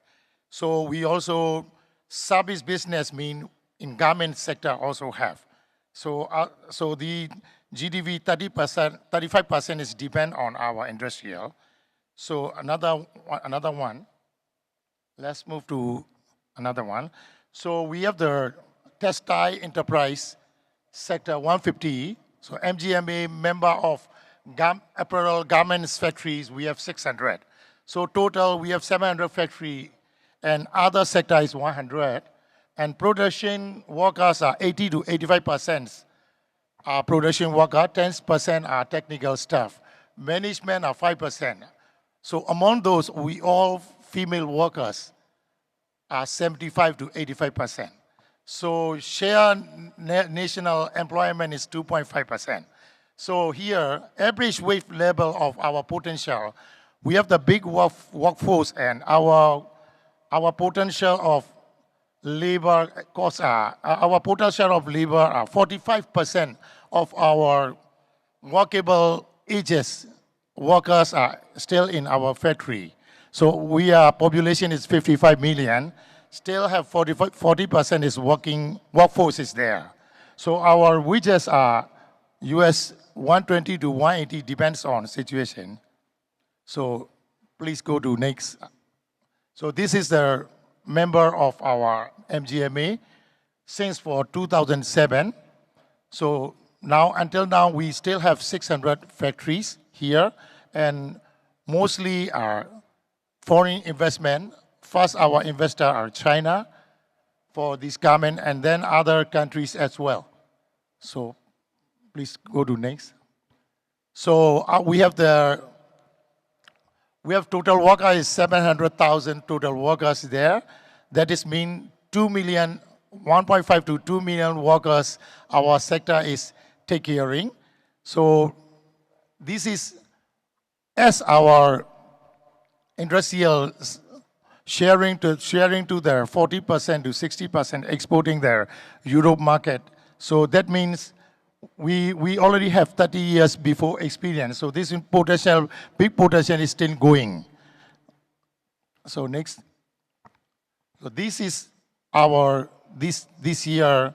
So we also, service business mean in garment sector also have. So the GDP 35% is depend on our industrial. So another one. Let's move to another one. So we have the textile enterprise sector 150. So MGMA member of apparel garments factories, we have 600. So total, we have 700 factory, and other sector is 100. And production workers are 80 to 85% are production worker, 10% are technical staff. Management are 5%. So among those, we all female workers are 75 to 85%. So share national employment is 2.5%. So here, average wage level of our potential, we have the big workforce, and our potential of labor costs are, our potential of labor are 45% of our workable ages workers are still in our factory. So population is 55 million, still have 40% is workforce is there. So our wages are US 120 to 180, depends on situation. So please go to next. So this is the member of our MGMA since for 2007. So now, until now, we still have 600 factories here, and mostly are foreign investment. First, our investor are China for this garment, and then other countries as well. So please go to next. So we have total worker is 700,000 total workers there. That is mean 1.5 to 2 million workers our sector is taking caring. So this is as our industrial sharing to their 40% to 60% exporting their Europe market. So that means we already have 30 years before experience. So this potential, big potential is still going. So next. So this is our this year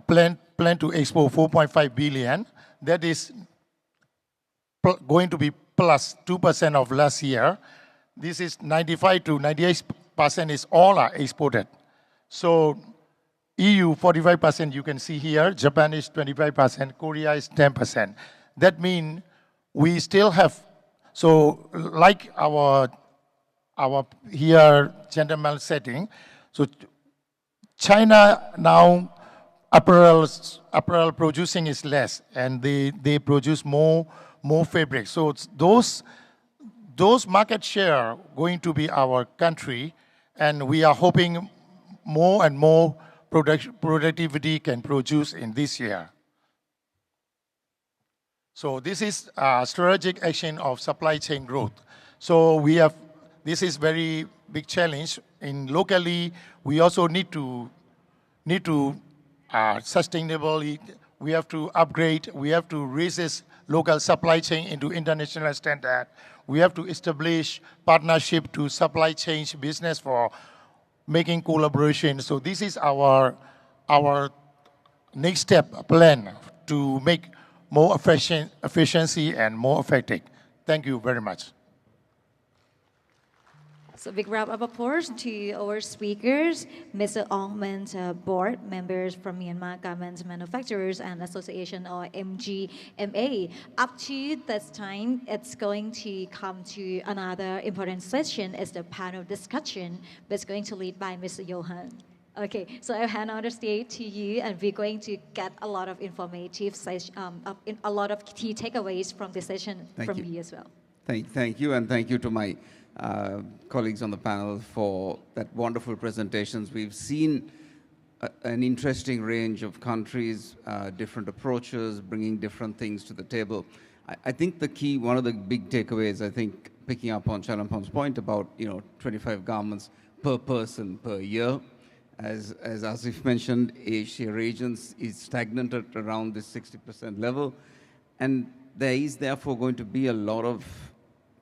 plan to export 4.5 billion. That is going to be plus 2% of last year. This is 95 to 98% is all are exported. So EU 45%, you can see here. Japan is 25%. Korea is 10%. That means we still have, so like our here gentleman setting, so China now apparel producing is less, and they produce more fabric. So those market share going to be our country, and we are hoping more and more productivity can produce in this year. So this is a strategic action of supply chain growth. So this is very big challenge. In locally, we also need to sustainably, we have to upgrade, we have to raise this local supply chain into international standard. We have to establish partnership to supply chain business for making collaboration. So this is our our next step plan to make more efficiency and more effective. Thank you very much. So big round of applause to our speakers, Mr. Ong Men, board members from Myanmar Garment Manufacturers and Association, or MGMA. Up to this time, it's going to come to another important session. It's the panel discussion, but it's going to lead by Mr. Johan. Okay, so I'll hand over the stage to you, and we're going to get a lot of informative, a lot of key takeaways from this session from you as well. Thank you, and thank you to my colleagues on the panel for that wonderful presentations. We've seen an interesting range of countries, different approaches, bringing different things to the table. I think the key, one of the big takeaways, I think, picking up on Chalampong's point about 25 garments per person per year. As Asif mentioned, Asia regions is stagnant at around this 60% level, and there is therefore going to be a lot of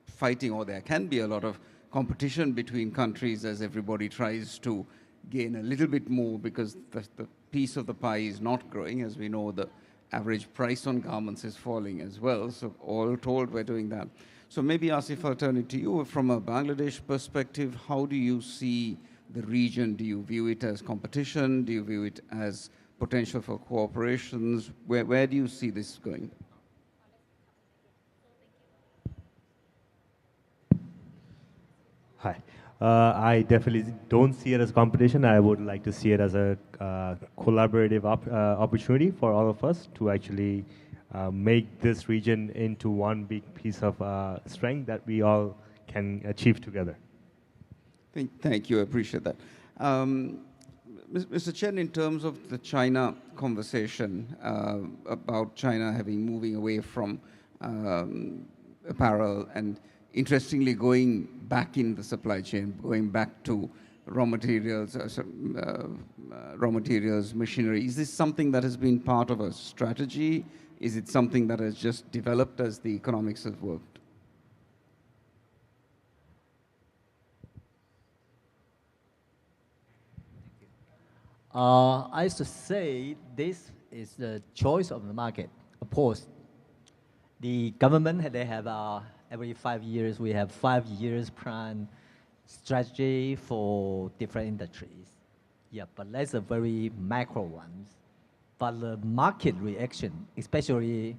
fighting, or there can be a lot of competition between countries as everybody tries to gain a little bit more, because the piece of the pie is not growing. As we know, the average price on garments is falling as well. So all told, we're doing that. So maybe Asif, I'll turn it to you. From a Bangladesh perspective, how do you see the region? Do you view it as competition? Do you view it as potential for cooperations? Where do you see this going? Hi. I definitely don't see it as competition. I would like to see it as a collaborative opportunity for all of us to actually make this region into one big piece of strength that we all can achieve together. Thank you. I appreciate that. Mr. Chen, in terms of the China conversation about China moving away from apparel and interestingly going back in the supply chain, going back to raw materials, machinery, is this something that has been part of a strategy? Is it something that has just developed as the economics have worked? I should say this is the choice of the market. Of course, the government, they have every 5 years, we have 5 years plan strategy for different industries. Yeah, but that's a very macro one. But the market reaction, especially,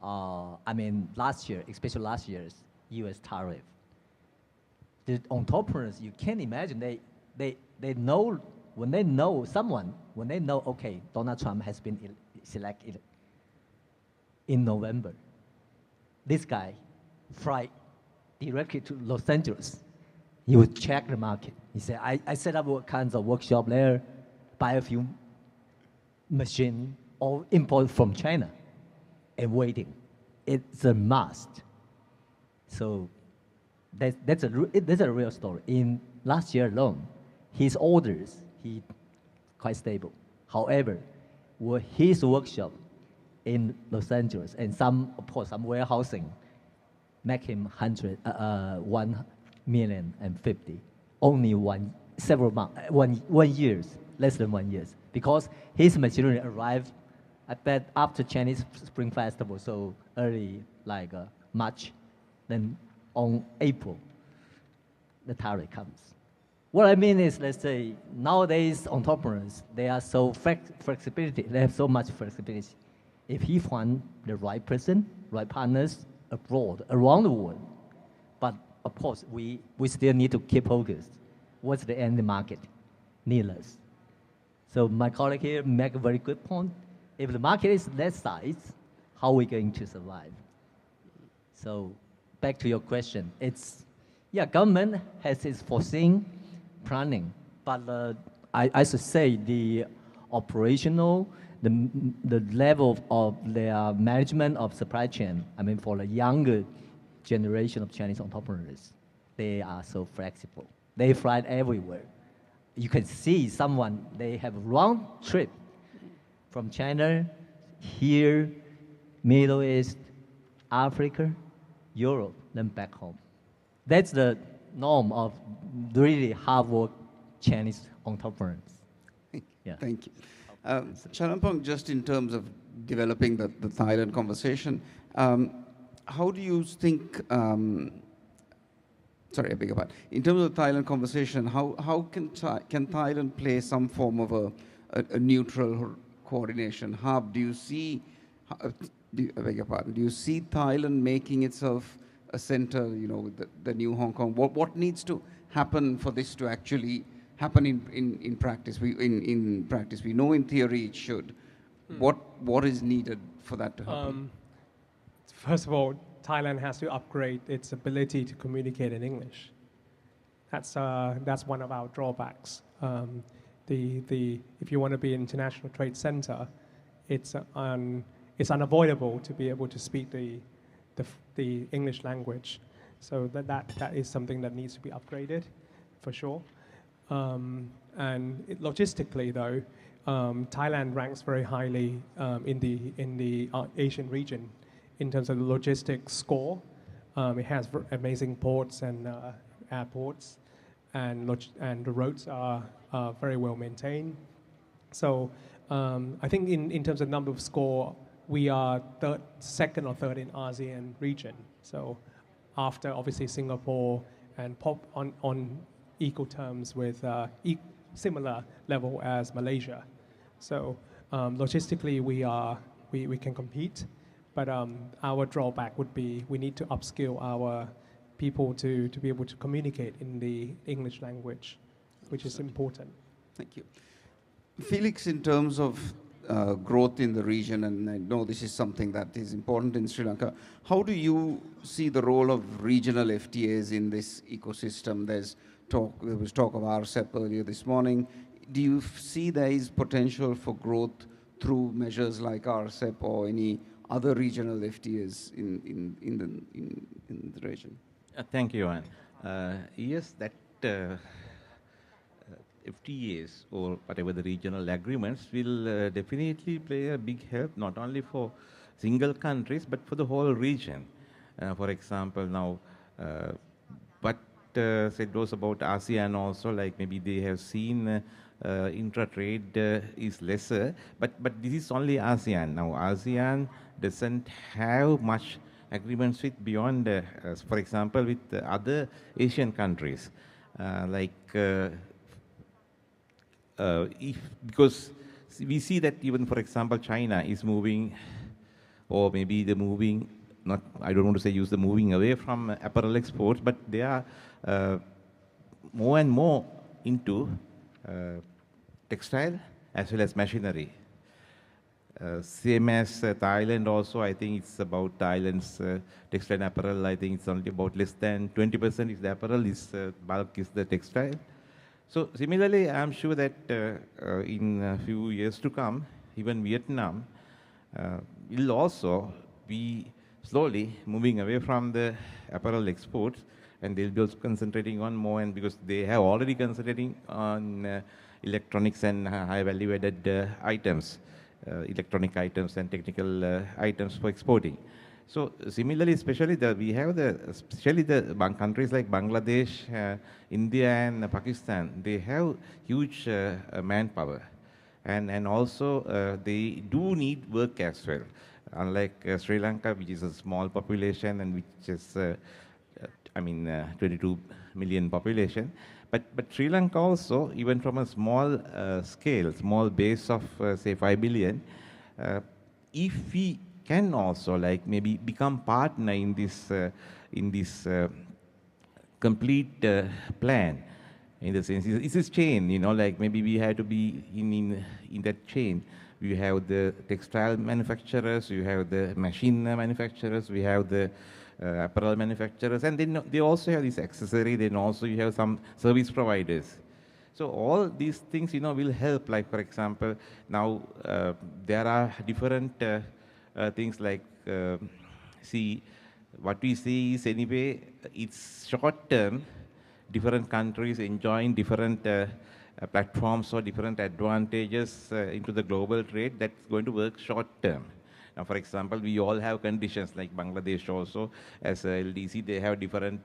last year, especially last year's US tariff, the entrepreneurs, you can imagine, they know, when they know, okay, Donald Trump has been selected in November, this guy fly directly to Los Angeles. He would check the market. He said, I set up all kinds of workshop there, buy a few machines, all import from China, and waiting. It's a must. So that's a real story. In last year alone, his orders, he quite stable. However, his workshop in Los Angeles and some warehousing make him 1,050,000 only several months, 1 year, less than 1 year, because his machinery arrived, I bet, after Chinese Spring Festival, so early, like March, then on April, the tariff comes. What I mean is, let's say, nowadays entrepreneurs, they are so flexibility, they have so much flexibility. If he find the right person, right partners abroad, around the world, but of course, we still need to keep focused. What's the end market? Needless. So my colleague here make a very good point. If the market is that size, how are we going to survive? So back to your question, government has its foreseen planning, but I should say the operational, the level of their management of supply chain, for the younger generation of Chinese entrepreneurs, they are so flexible. They fly everywhere. You can see they have a round trip from China, here, Middle East, Africa, Europe, then back home. That's the norm of really hard work Chinese entrepreneurs. Yeah. Thank you. Chalampong, just in terms of developing the Thailand conversation, how do you think, sorry, I beg your pardon. In terms of the Thailand conversation, how can Thailand play some form of a neutral coordination hub? Do you see, I beg your pardon, do you see Thailand making itself a center, with the new Hong Kong? What needs to happen for this to actually happen in practice? In practice, we know in theory it should. What is needed for that to happen? First of all, Thailand has to upgrade its ability to communicate in English. That's one of our drawbacks. If you want to be an international trade center, it's unavoidable to be able to speak the English language. So that is something that needs to be upgraded, for sure. Logistically, though, Thailand ranks very highly in the Asian region in terms of the logistics score. It has amazing ports and airports, and the roads are very well maintained. So I think in terms of number of score, we are second or third in ASEAN region. So after obviously Singapore and on equal terms with similar level as Malaysia. So logistically we can compete, but our drawback would be we need to upskill our people to be able to communicate in the English language, which is important. Thank you. Felix, in terms of growth in the region, and I know this is something that is important in Sri Lanka, how do you see the role of regional FTAs in this ecosystem? There was talk of RCEP earlier this morning. Do you see there is potential for growth through measures like RCEP or any other regional FTAs in the region? Thank you, Anne. Yes, that FTAs or whatever the regional agreements will definitely play a big help, not only for single countries, but for the whole region. For example, now, what said was about ASEAN also, like maybe they have seen intra-trade is lesser, but this is only ASEAN. Now, ASEAN doesn't have much agreements with beyond, for example, with other Asian countries, because we see that even, for example, China is moving, or maybe the moving, not, I don't want to say use the moving away from apparel exports, but they are more and more into textile as well as machinery. Same as Thailand also, I think it's about Thailand's textile and apparel. I think it's only about less than 20% is the apparel, bulk is the textile. So similarly, I'm sure that in a few years to come, even Vietnam will also be slowly moving away from the apparel exports, and they'll be also concentrating on more, and because they have already concentrating on electronics and high value added items, electronic items and technical items for exporting. So similarly, especially especially the countries like Bangladesh, India and Pakistan, they have huge manpower, and also they do need work as well. Unlike Sri Lanka, which is a small population and which is, 22 million population, but Sri Lanka also, even from a small scale, small base of say 5 billion, if we can also like maybe become partner in this complete plan, in the sense it's a chain, like maybe we have to be in that chain. We have the textile manufacturers, you have the machine manufacturers, we have the apparel manufacturers, and then they also have this accessory, then also you have some service providers. So all these things, will help. Like, for example, now there are different things like, see, what we see is anyway, it's short term, different countries enjoying different platforms or different advantages into the global trade that's going to work short term. Now, for example, we all have conditions like Bangladesh also, as LDC, they have different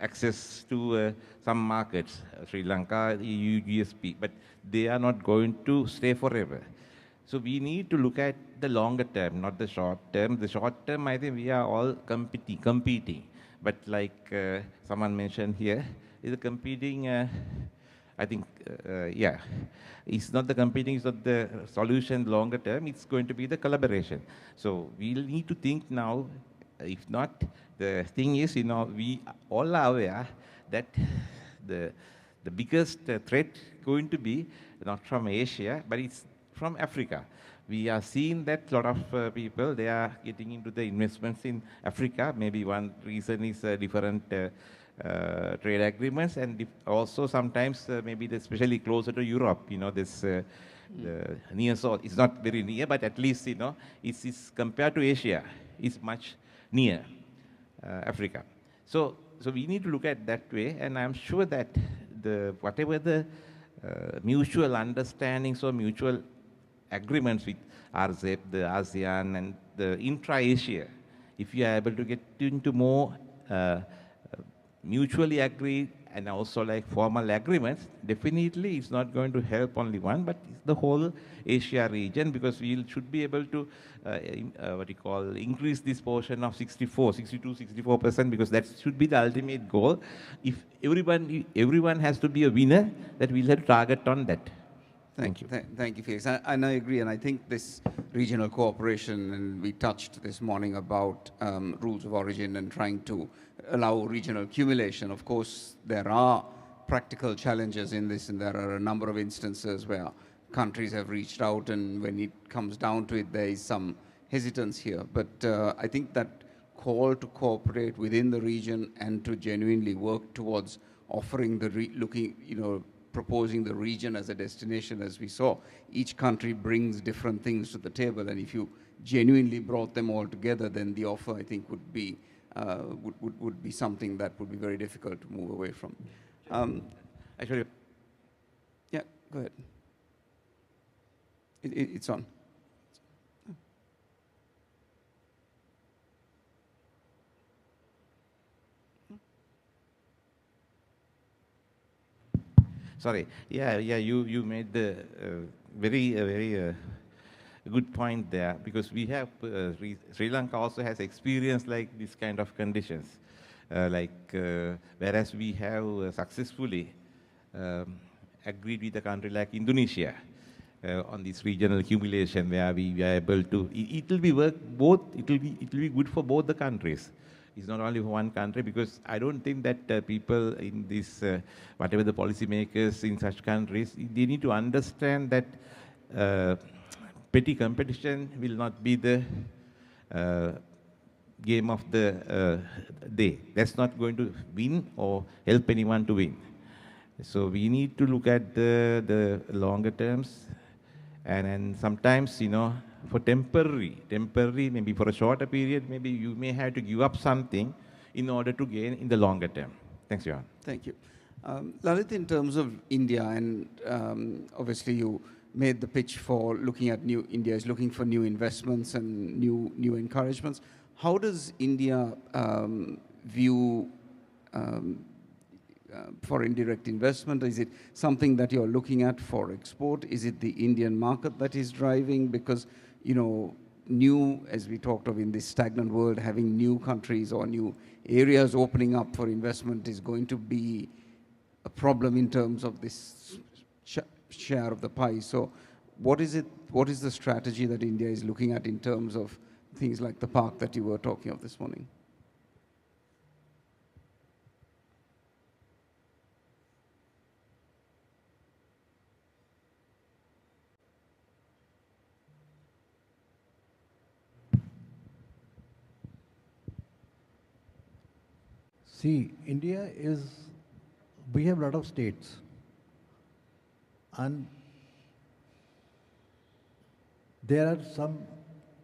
access to some markets, Sri Lanka, EU, GSP, but they are not going to stay forever. So we need to look at the longer term, not the short term. The short term, I think we are all competing. But like someone mentioned here, is competing, I think, yeah, it's not the competing, it's not the solution longer term, it's going to be the collaboration. So we'll need to think now, if not, the thing is, we all are aware that the biggest threat going to be not from Asia, but it's from Africa. We are seeing that a lot of people, they are getting into the investments in Africa. Maybe one reason is different trade agreements, and also sometimes maybe especially closer to Europe, this the near south. It's not very near, but at least, it's compared to Asia, it's much near Africa. So we need to look at that way, and I'm sure that whatever the mutual understandings or mutual agreements with RCEP, the ASEAN, and the intra-Asia, if you are able to get into more mutually agreed and also like formal agreements, definitely it's not going to help only one, but the whole Asia region, because we should be able to increase this portion of 64%, because that should be the ultimate goal. If everyone has to be a winner, that we'll have to target on that. Thank you. Thank you, Felix. And I agree, and I think this regional cooperation, and we touched this morning about rules of origin and trying to allow regional accumulation. Of course, there are practical challenges in this, and there are a number of instances where countries have reached out, and when it comes down to it, there is some hesitance here. But I think that call to cooperate within the region and to genuinely work towards offering proposing the region as a destination, as we saw. Each country brings different things to the table, and if you genuinely brought them all together, then the offer, I think, would be something that would be very difficult to move away from. Actually, yeah, go ahead. It's on. Sorry. Yeah. You made the very good point there, because we have Sri Lanka also has experienced like this kind of conditions, whereas we have successfully agreed with a country like Indonesia on this regional accumulation, where we are able to. It will be It will be good for both the countries. It's not only for one country, because I don't think that people in this, whatever the policymakers in such countries, they need to understand that petty competition will not be the game of the day. That's not going to win or help anyone to win. So we need to look at the longer terms, and sometimes, for temporary, maybe for a shorter period, maybe you may have to give up something in order to gain in the longer term. Thanks, Johan. Thank you. Lalit, in terms of India, and obviously you made the pitch for looking at India is looking for new investments and new encouragements. How does India view foreign direct investment? Is it something that you're looking at for export? Is it the Indian market that is driving? Because, new, as we talked of in this stagnant world, having new countries or new areas opening up for investment is going to be a problem in terms of this share of the pie. So what is the strategy that India is looking at in terms of things like the park that you were talking of this morning? See, we have a lot of states, and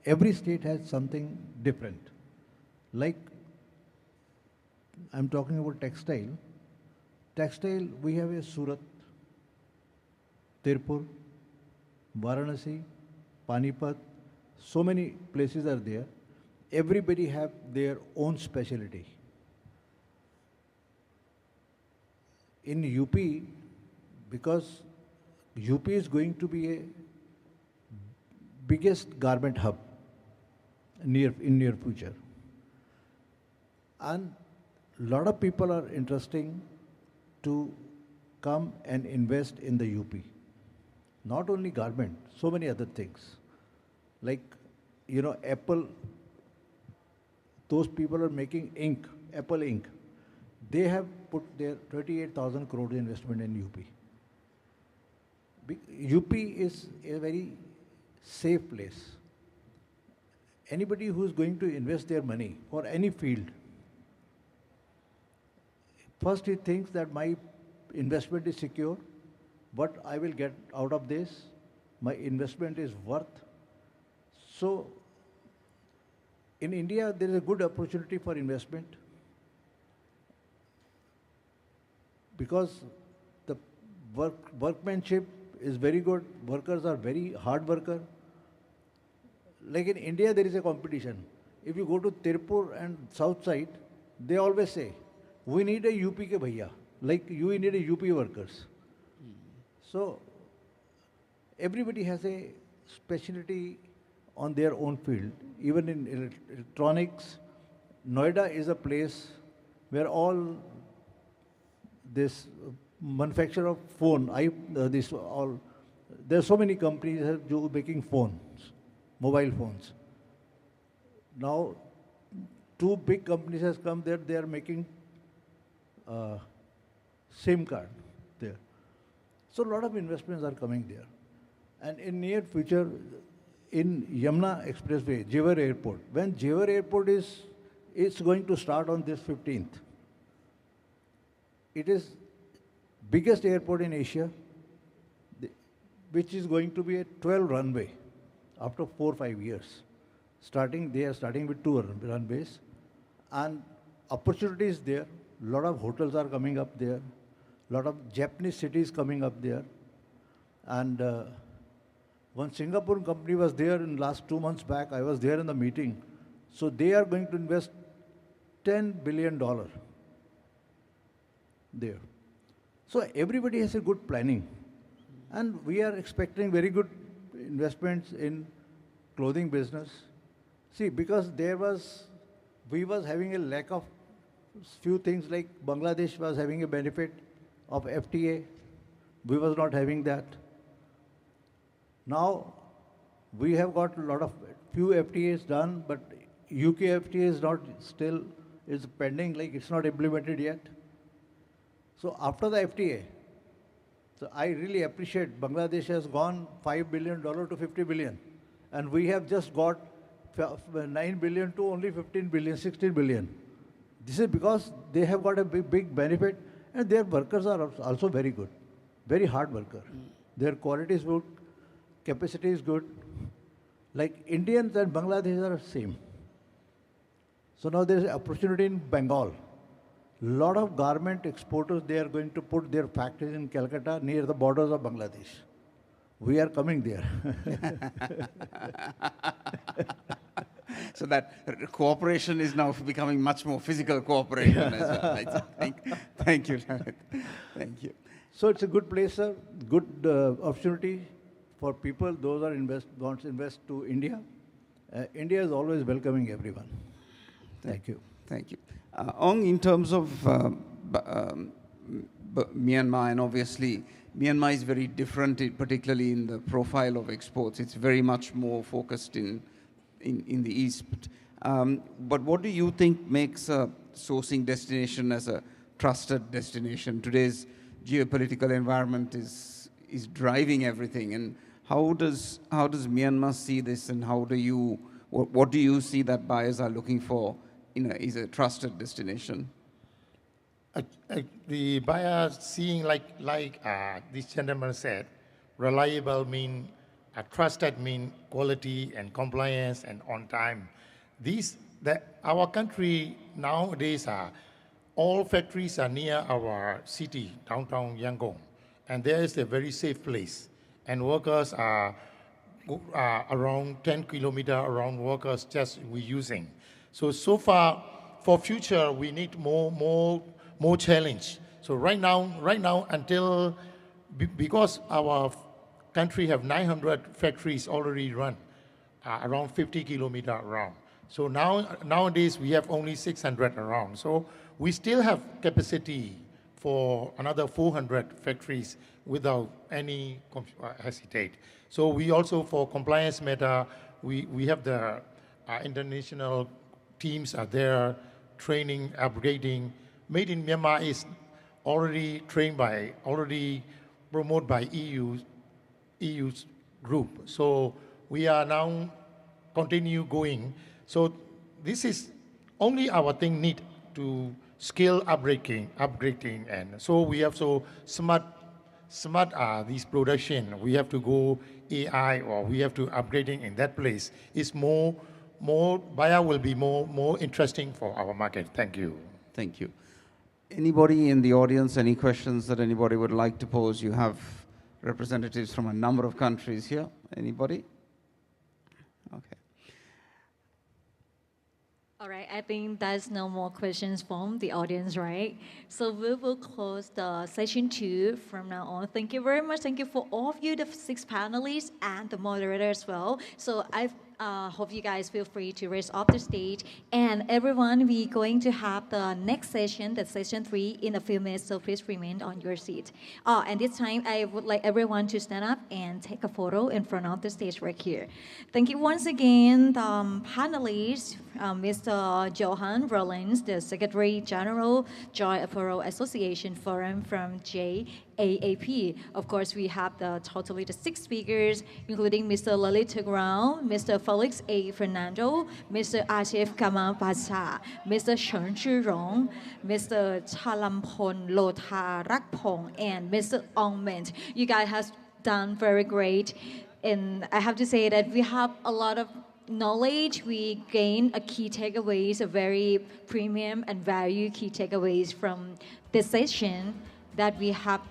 every state has something different. Like, I'm talking about textile. Textile, we have a Surat, Tirupur, Varanasi, Panipat, So many places are there. Everybody have their own specialty. In UP, because UP is going to be a biggest garment hub in near future. And lot of people are interested to come and invest in the UP. Not only garment, so many other things. Like, Apple, those people are making ink, Apple ink. They have put their 38,000 crore investment in UP. UP is a very safe place. Anybody who is going to invest their money for any field, first he thinks that my investment is secure, what I will get out of this, my investment is worth. So, in India, there is a good opportunity for investment because the workmanship is very good, workers are very hard worker. Like in India, there is a competition. If you go to Tirupur and south side, they always say, we need a UP ke bhaiya, like you need a UP workers. So, everybody has a specialty on their own field. Even in electronics, Noida is a place where all this manufacture of phone, there are so many companies that are making phones, mobile phones. Now, two big companies has come there, they are making SIM card there. So a lot of investments are coming there. And in near future, in Yamuna Expressway, Jewar Airport, when Jewar Airport is going to start on this 15th, it is biggest airport in Asia, which is going to be a 12 runway after 4 or 5 years. They are starting with 2 runways, and opportunities there. A lot of hotels are coming up there. A lot of Japanese cities coming up there. And one Singapore company was there in last 2 months back. I was there in the meeting. So they are going to invest $10 billion there. So everybody has a good planning. And we are expecting very good investments in clothing business. See, because we was having a lack of few things, like Bangladesh was having a benefit of FTA. We was not having that. Now, we have got a lot of few FTAs done, but UK FTA is not still, is pending, like it's not implemented yet. So after the FTA, so I really appreciate Bangladesh has gone $5 billion to 50 billion. And we have just got 9 billion to only 15 billion, 16 billion. This is because they have got a big benefit, and their workers are also very good, very hard worker. Their quality is good, capacity is good. Like Indians and Bangladesh are same. So now there is an opportunity in Bengal. Lot of garment exporters, they are going to put their factories in Calcutta near the borders of Bangladesh. We are coming there. So that cooperation is now becoming much more physical cooperation as well. Thank you, Janet. Thank you. So it's a good place, sir. Good opportunity for people, those are wants to invest to India. India is always welcoming everyone. Thank you. Thank you. Ong, in terms of Myanmar, and obviously Myanmar is very different, particularly in the profile of exports. It's very much more focused in the East. But what do you think makes a sourcing destination as a trusted destination? Today's geopolitical environment is driving everything. And how does Myanmar see this, and what do you see that buyers are looking for is a trusted destination? The buyer seeing like this gentleman said, reliable mean trusted mean quality and compliance and on time. Our country nowadays all factories are near our city, downtown Yangon, and there is a very safe place, and workers are around 10 kilometer around workers just we're using. So far, for future, we need more challenge. So right now until, because our country have 900 factories already run, around 50 kilometer around. So nowadays we have only 600 around. So we still have capacity for another 400 factories without any hesitate. So we also, for compliance matter, we have the international teams are there, training, upgrading. Made in Myanmar is already already promoted by EU's group. So we are now continue going. So this is only our thing need to skill upgrading, and so we have so smart these production. We have to go AI, or we have to upgrading in that place. It's more buyer will be more interesting for our market. Thank you. Thank you. Anybody in the audience, any questions that anybody would like to pose? You have representatives from a number of countries here. Anybody? Okay. All right, I think there's no more questions from the audience, right? So we will close the session 2 from now on. Thank you very much. Thank you for all of you, the 6 panelists and the moderator as well. So I hope you guys feel free to raise up the stage. And everyone, we're going to have the next session, the session 3, in a few minutes, so please remain on your seat. And this time, I would like everyone to stand up and take a photo in front of the stage right here. Thank you once again, the panelists, Mr. Johan Rollins, the Secretary General, Joint Apparel Association Forum from JAAP. Of course, we have the 6 speakers, including Mr. Lalit Tagrao, Mr. Felix A. Fernando, Mr. Asif Kamal Pasha, Mr. Chen Zhirong, Mr. Chalampon Lotha Rakpong, and Mr. Ong Ment. You guys have done very great. And I have to say that we have a lot of knowledge. We gain a key takeaways, a very premium and value key takeaways from this session, that we have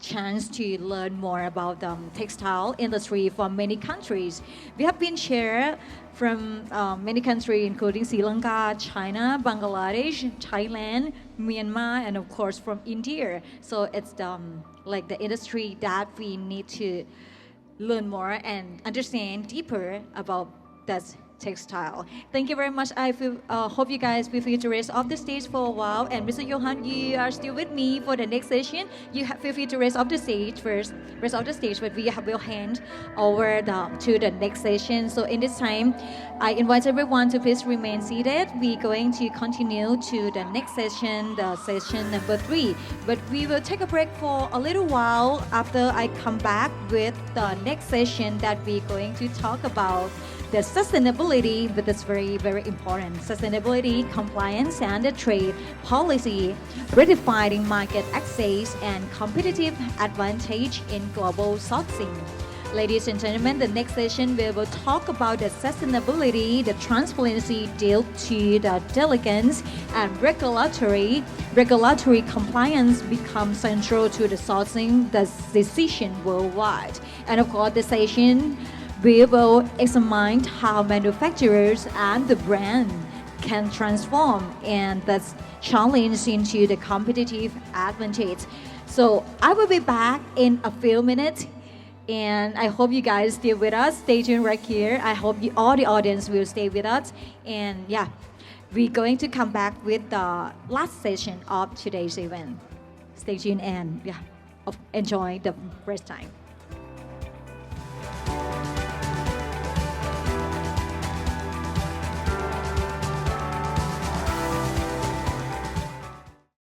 chance to learn more about the textile industry from many countries. We have been shared from many countries, including Sri Lanka, China, Bangladesh, Thailand, Myanmar, and of course from India. So it's like the industry that we need to learn more and understand deeper about that textile. Thank you very much. I hope you guys feel free to rest off the stage for a while. And Mr. Johan, you are still with me for the next session. You feel free to rest off the stage first. Rest off the stage, but will hand over to the next session. So in this time, I invite everyone to please remain seated. We're going to continue to the next session, the session number 3. But we will take a break for a little while after I come back with the next session that we're going to talk about the sustainability, but that's very, very important. Sustainability, compliance, and the trade policy, redefining market access and competitive advantage in global sourcing. Ladies and gentlemen, the next session we will talk about the sustainability, the transparency due to the diligence, and regulatory compliance become central to the sourcing decision worldwide. And of course, the session we will examine how manufacturers and the brand can transform and that's challenge into the competitive advantage. So I will be back in a few minutes, and I hope you guys stay with us. Stay tuned right here. I hope all the audience will stay with us. And yeah, we're going to come back with the last session of today's event. Stay tuned and enjoy the rest time.